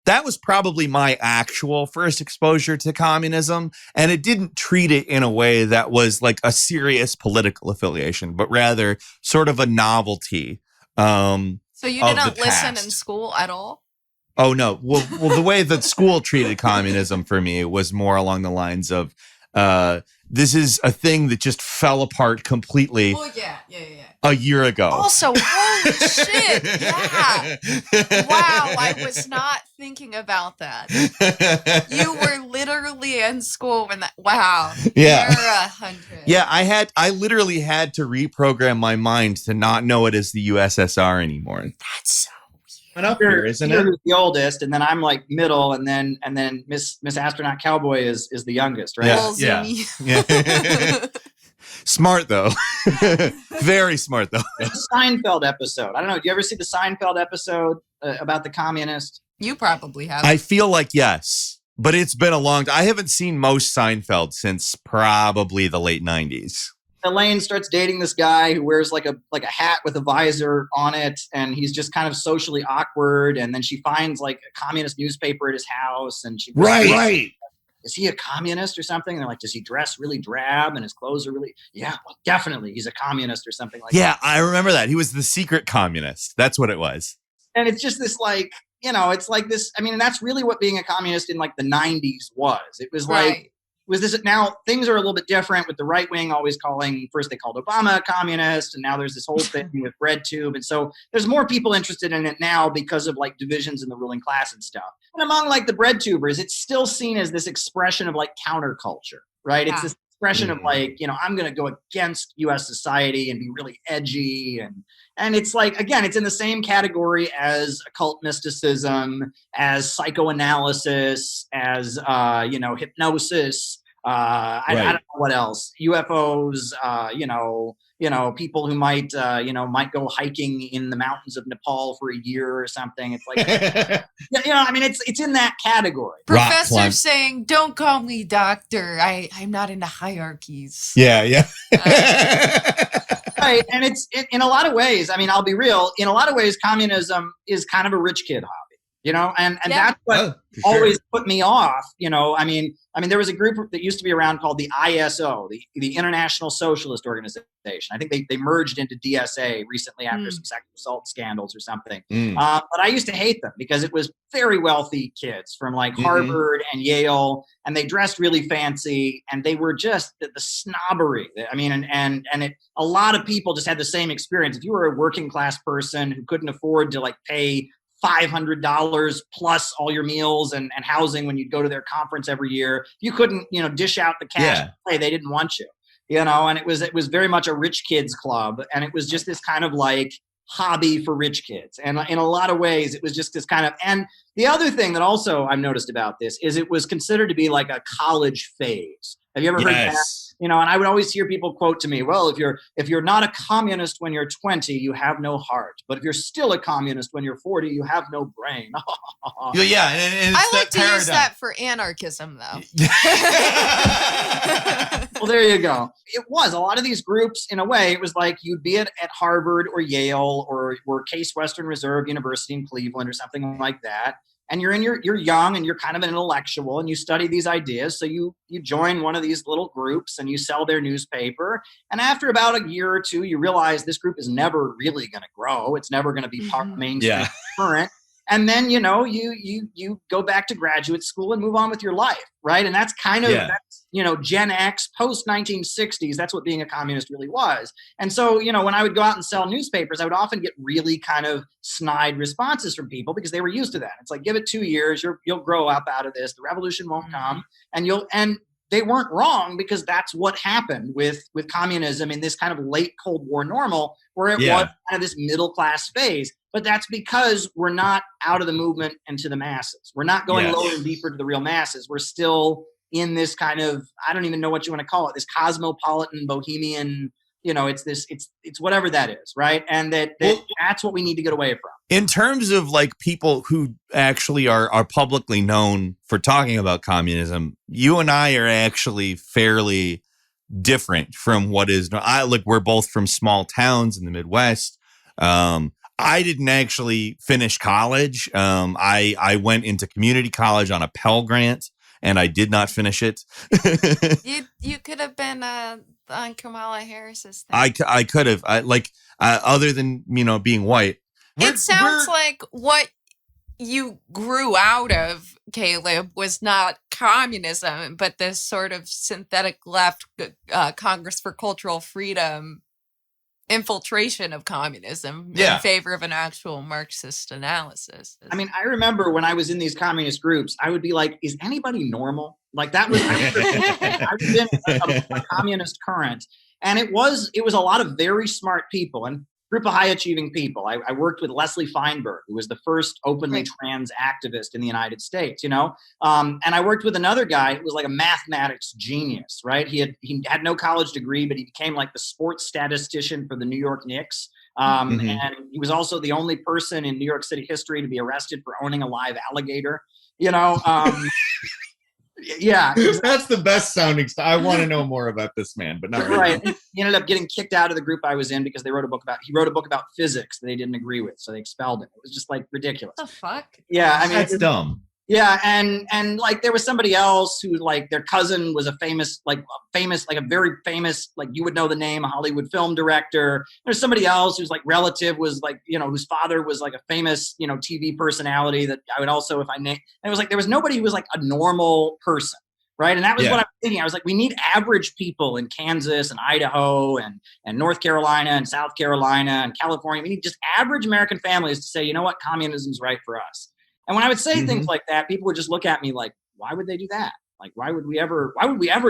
that was probably my actual first exposure to communism. And it didn't treat it in a way that was a serious political affiliation, but rather sort of a novelty. So you didn't listen in school at all? Oh, no. Well, the way that school treated communism for me was more along the lines of, this is a thing that just fell apart completely. Well, yeah. a year ago. Also, holy shit. Yeah. Wow. I was not thinking about that. You were literally in school when that. Wow. Yeah. You're 100. Yeah, I literally had to reprogram my mind to not know it as the USSR anymore. That's so Went up here, isn't it? Who's the oldest, and then I'm like middle, and then Miss Astronaut Cowboy is the youngest, right? Yeah. Yeah. Smart though. Very smart though. The Seinfeld episode. I don't know. Do you ever see the Seinfeld episode about the communist? You probably have. I feel like yes, but it's been a long time. I haven't seen most Seinfeld since probably the late 90s. Elaine starts dating this guy who wears like a hat with a visor on it, and he's just kind of socially awkward. And then she finds like a communist newspaper at his house, and she Right. Is he a communist or something? And they're like, does he dress really drab and his clothes are really? Yeah, well, definitely he's a communist or something like that. Yeah, I remember that. He was the secret communist. That's what it was. And it's just this like, it's like this. I mean, and that's really what being a communist in like the 90s was. It was like. Right. Was this now things are a little bit different with the right wing always calling, first they called Obama a communist, and now there's this whole thing with BreadTube. And so there's more people interested in it now because of like divisions in the ruling class and stuff. But among like the BreadTubers, it's still seen as this expression of like counterculture, right? It's this expression of like, I'm going to go against US society and be really edgy. And it's like, again, it's in the same category as occult mysticism, as psychoanalysis, as, hypnosis. I don't know what else. UFOs, people who might go hiking in the mountains of Nepal for a year or something. It's like, it's in that category. Professor saying, don't call me doctor. I'm not into hierarchies. Yeah. Right. And it's in a lot of ways, I mean, I'll be real. In a lot of ways, communism is kind of a rich kid hobby, and that's what always put me off. I mean, there was a group that used to be around called the ISO, the International Socialist Organization. I think they merged into DSA recently after some sexual assault scandals or something. But I used to hate them because it was very wealthy kids from like Harvard and Yale, and they dressed really fancy, and they were just the snobbery. I mean, and a lot of people just had the same experience. If you were a working class person who couldn't afford to like pay $500 plus all your meals and housing when you'd go to their conference every year, you couldn't, dish out the cash. They didn't want you, and it was very much a rich kids club. And it was just this kind of like hobby for rich kids. And in a lot of ways, it was just this kind of, and the other thing that also I've noticed about this is it was considered to be like a college phase. Have you ever heard that? And I would always hear people quote to me, well, if you're not a communist when you're 20, you have no heart. But if you're still a communist when you're 40, you have no brain. Yeah. And I like to use that for anarchism, though. Well, there you go. It was a lot of these groups, in a way, it was like you'd be at Harvard or Yale or Case Western Reserve University in Cleveland or something like that. And you're young and you're kind of an intellectual and you study these ideas. So you join one of these little groups and you sell their newspaper. And after about a year or two, you realize this group is never really going to grow. It's never going to be part mainstream current. And then, you go back to graduate school and move on with your life, right? And that's kind of, Gen X, post-1960s, that's what being a communist really was. And so, when I would go out and sell newspapers, I would often get really kind of snide responses from people because they were used to that. It's like, give it 2 years, you'll grow up out of this. The revolution won't come. And they weren't wrong because that's what happened with communism in this kind of late Cold War normal, where it was kind of this middle class phase. But that's because we're not out of the movement and to the masses. We're not going lower and deeper to the real masses. We're still in this kind of, I don't even know what you want to call it, this cosmopolitan, bohemian, it's whatever that is, right? And that's what we need to get away from. In terms of like people who actually are publicly known for talking about communism, you and I are actually fairly different from what is. We're both from small towns in the Midwest. I didn't actually finish college. I went into community college on a Pell Grant, and I did not finish it. You could have been on Kamala Harris's thing. I could have. Other than being white. It sounds like what you grew out of, Caleb, was not communism, but this sort of synthetic left Congress for Cultural Freedom infiltration of communism Yeah. in favor of an actual Marxist analysis. I mean, I remember when I was in these communist groups, I would be like, is anybody normal? Like that was, I was in a communist current, and it was a lot of very smart people and group of high achieving people. I worked with Leslie Feinberg, who was the first openly trans activist in the United States, and I worked with another guy who was like a mathematics genius, right? He had no college degree, but he became like the sports statistician for the New York Knicks. And he was also the only person in New York City history to be arrested for owning a live alligator, Yeah, that's the best sounding stuff. I want to know more about this man, but not really. Right. He ended up getting kicked out of the group I was in because he wrote a book about physics that they didn't agree with, so they expelled him. It was just like ridiculous. What the fuck? Yeah, I mean, That's dumb. Yeah, and like there was somebody else who like their cousin was a very famous, like you would know the name, a Hollywood film director. There's somebody else who's like relative was like, whose father was like a famous, TV personality that I would also, if I name, and it was like there was nobody who was like a normal person. Right. And that was what I was thinking. I was like, we need average people in Kansas and Idaho and North Carolina and South Carolina and California. We need just average American families to say, you know what, communism's right for us. And when I would say things like that, people would just look at me like, why would they do that? Like, why would we ever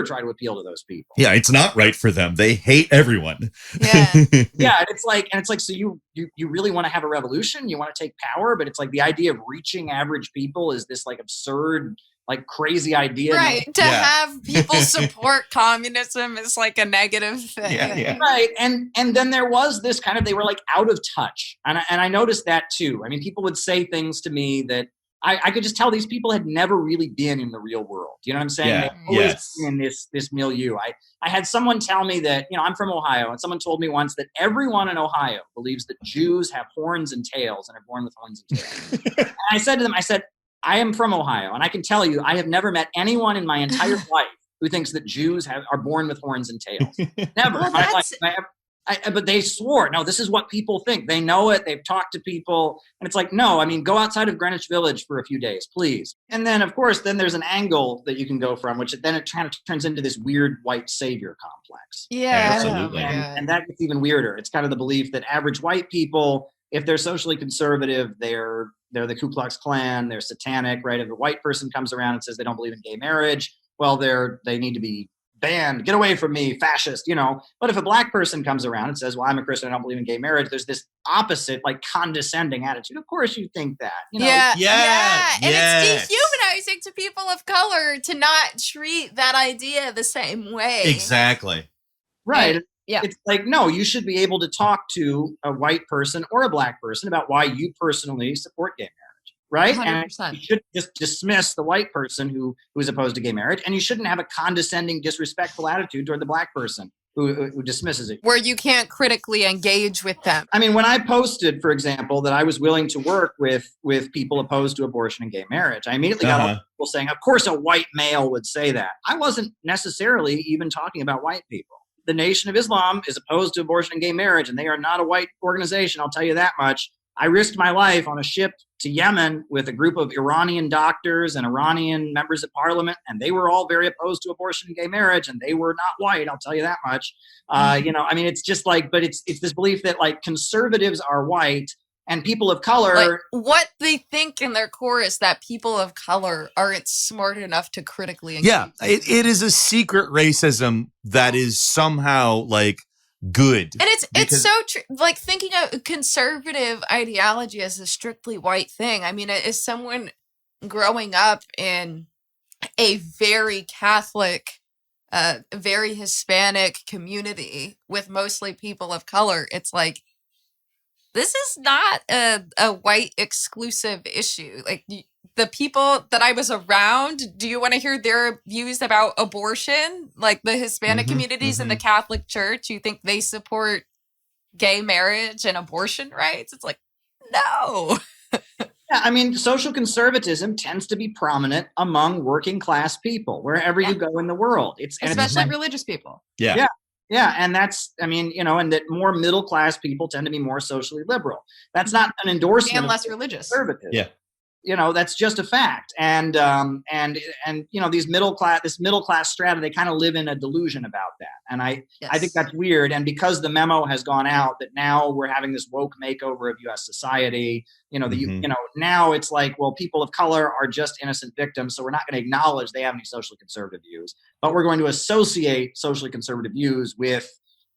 try to appeal to those people? Yeah, it's not right for them. They hate everyone. Yeah. Yeah, and it's like, so you really want to have a revolution? You want to take power? But it's like the idea of reaching average people is this like absurd, like crazy idea. Right. To have people support communism is like a negative thing. Yeah. Right. And then there was this kind of, they were like out of touch. And I noticed that too. I mean, people would say things to me that I could just tell these people had never really been in the real world. You know what I'm saying? Yeah. They've always been in this milieu. I had someone tell me that, I'm from Ohio, and someone told me once that everyone in Ohio believes that Jews have horns and tails and are born with horns and tails. And I said to them, I am from Ohio, and I can tell you, I have never met anyone in my entire life who thinks that Jews are born with horns and tails. Never. Well, but they swore, no, this is what people think. They know it. They've talked to people. And it's like, no, I mean, go outside of Greenwich Village for a few days, please. And then, of course, then there's an angle that you can go from, which then it kind of turns into this weird white savior complex. Yeah. Absolutely. And that gets even weirder. It's kind of the belief that average white people, if they're socially conservative, they're the Ku Klux Klan, they're satanic, right? If a white person comes around and says they don't believe in gay marriage, well, they need to be banned, get away from me, fascist, But if a black person comes around and says, well, I'm a Christian, I don't believe in gay marriage, there's this opposite, like condescending attitude. Of course you think that. Yeah. Yes. And it's dehumanizing to people of color to not treat that idea the same way. Exactly. Right. Yeah. It's like, no, you should be able to talk to a white person or a black person about why you personally support gay marriage. Right? 100%. And you should just dismiss the white person who is opposed to gay marriage. And you shouldn't have a condescending, disrespectful attitude toward the black person who dismisses it. Where you can't critically engage with them. I mean, when I posted, for example, that I was willing to work with people opposed to abortion and gay marriage, I immediately got a lot of people saying, of course a white male would say that. I wasn't necessarily even talking about white people. The Nation of Islam is opposed to abortion and gay marriage, and they are not a white organization, I'll tell you that much. I risked my life on a ship to Yemen with a group of Iranian doctors and Iranian members of parliament, and they were all very opposed to abortion and gay marriage, and they were not white, I'll tell you that much. I mean, it's just like, but it's this belief that like conservatives are white and people of color. Like, what they think in their core is that people of color aren't smart enough to critically engage. Yeah, it is a secret racism that is somehow like good. And it's so true. Like thinking of conservative ideology as a strictly white thing. I mean, as someone growing up in a very Catholic, very Hispanic community with mostly people of color, it's like, this is not a white exclusive issue. Like the people that I was around, do you want to hear their views about abortion? Like the Hispanic communities in the Catholic Church, you think they support gay marriage and abortion rights? It's like, no. Yeah, I mean, social conservatism tends to be prominent among working class people wherever you go in the world. Especially religious people. Yeah. Yeah, and that's, I mean, and that more middle class people tend to be more socially liberal. That's not an endorsement And of less religious. conservatism. Yeah. that's just a fact. And these this middle class strata, they kind of live in a delusion about that. And I think that's weird. And because the memo has gone out that now we're having this woke makeover of U.S. society, now it's like, well, people of color are just innocent victims, so we're not going to acknowledge they have any socially conservative views, but we're going to associate socially conservative views with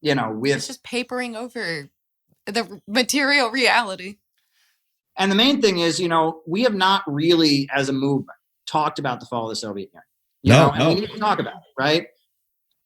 it's just papering over the material reality. And the main thing is, we have not really, as a movement, talked about the fall of the Soviet Union. And we need to talk about it, right?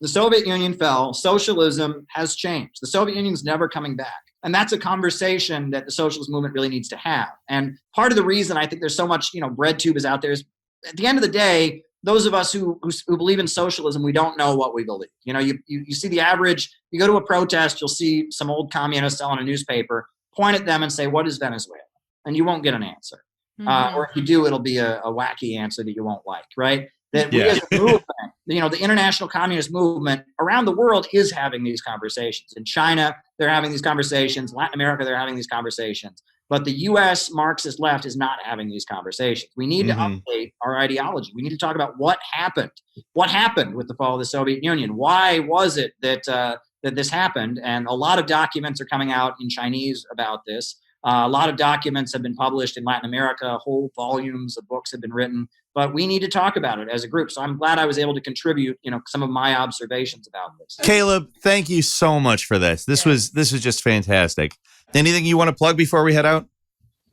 The Soviet Union fell. Socialism has changed. The Soviet Union's never coming back. And that's a conversation that the socialist movement really needs to have. And part of the reason I think there's so much, BreadTube is out there is, at the end of the day, those of us who believe in socialism, we don't know what we believe. You see the average, you go to a protest, you'll see some old communist selling a newspaper, point at them and say, what is Venezuela? And you won't get an answer. Or if you do, it'll be a wacky answer that you won't like, right? That we as a movement, the international communist movement around the world is having these conversations. In China, they're having these conversations. Latin America, they're having these conversations. But the U.S. Marxist left is not having these conversations. We need to update our ideology. We need to talk about what happened. What happened with the fall of the Soviet Union? Why was it that this happened? And a lot of documents are coming out in Chinese about this. A lot of documents have been published in Latin America. Whole volumes of books have been written. But we need to talk about it as a group. So I'm glad I was able to contribute, some of my observations about this. Caleb, thank you so much for this. This was just fantastic. Anything you want to plug before we head out?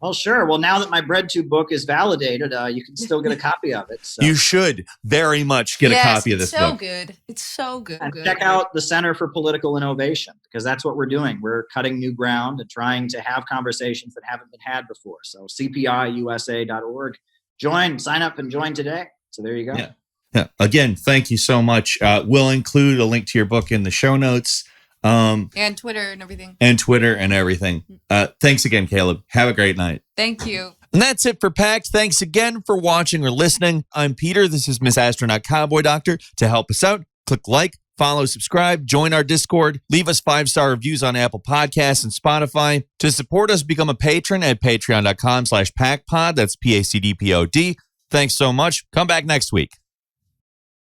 Well, sure. Well, now that my BreadTube book is validated, you can still get a copy of it. So. You should very much get a copy of this book. It's so good. And check out the Center for Political Innovation, because that's what we're doing. We're cutting new ground and trying to have conversations that haven't been had before. So cpiusa.org. Sign up and join today. So there you go. Yeah. Again, thank you so much. We'll include a link to your book in the show notes. And Twitter and everything. Thanks again, Caleb. Have a great night. Thank you. And that's it for PAX. Thanks again for watching or listening. I'm Peter. This is Miss Astronaut Cowboy Doctor. To help us out, click like, follow, subscribe, join our Discord, leave us 5-star reviews on Apple Podcasts and Spotify. To support us, become a patron at patreon.com/PACPod. That's PACDPOD. Thanks so much. Come back next week.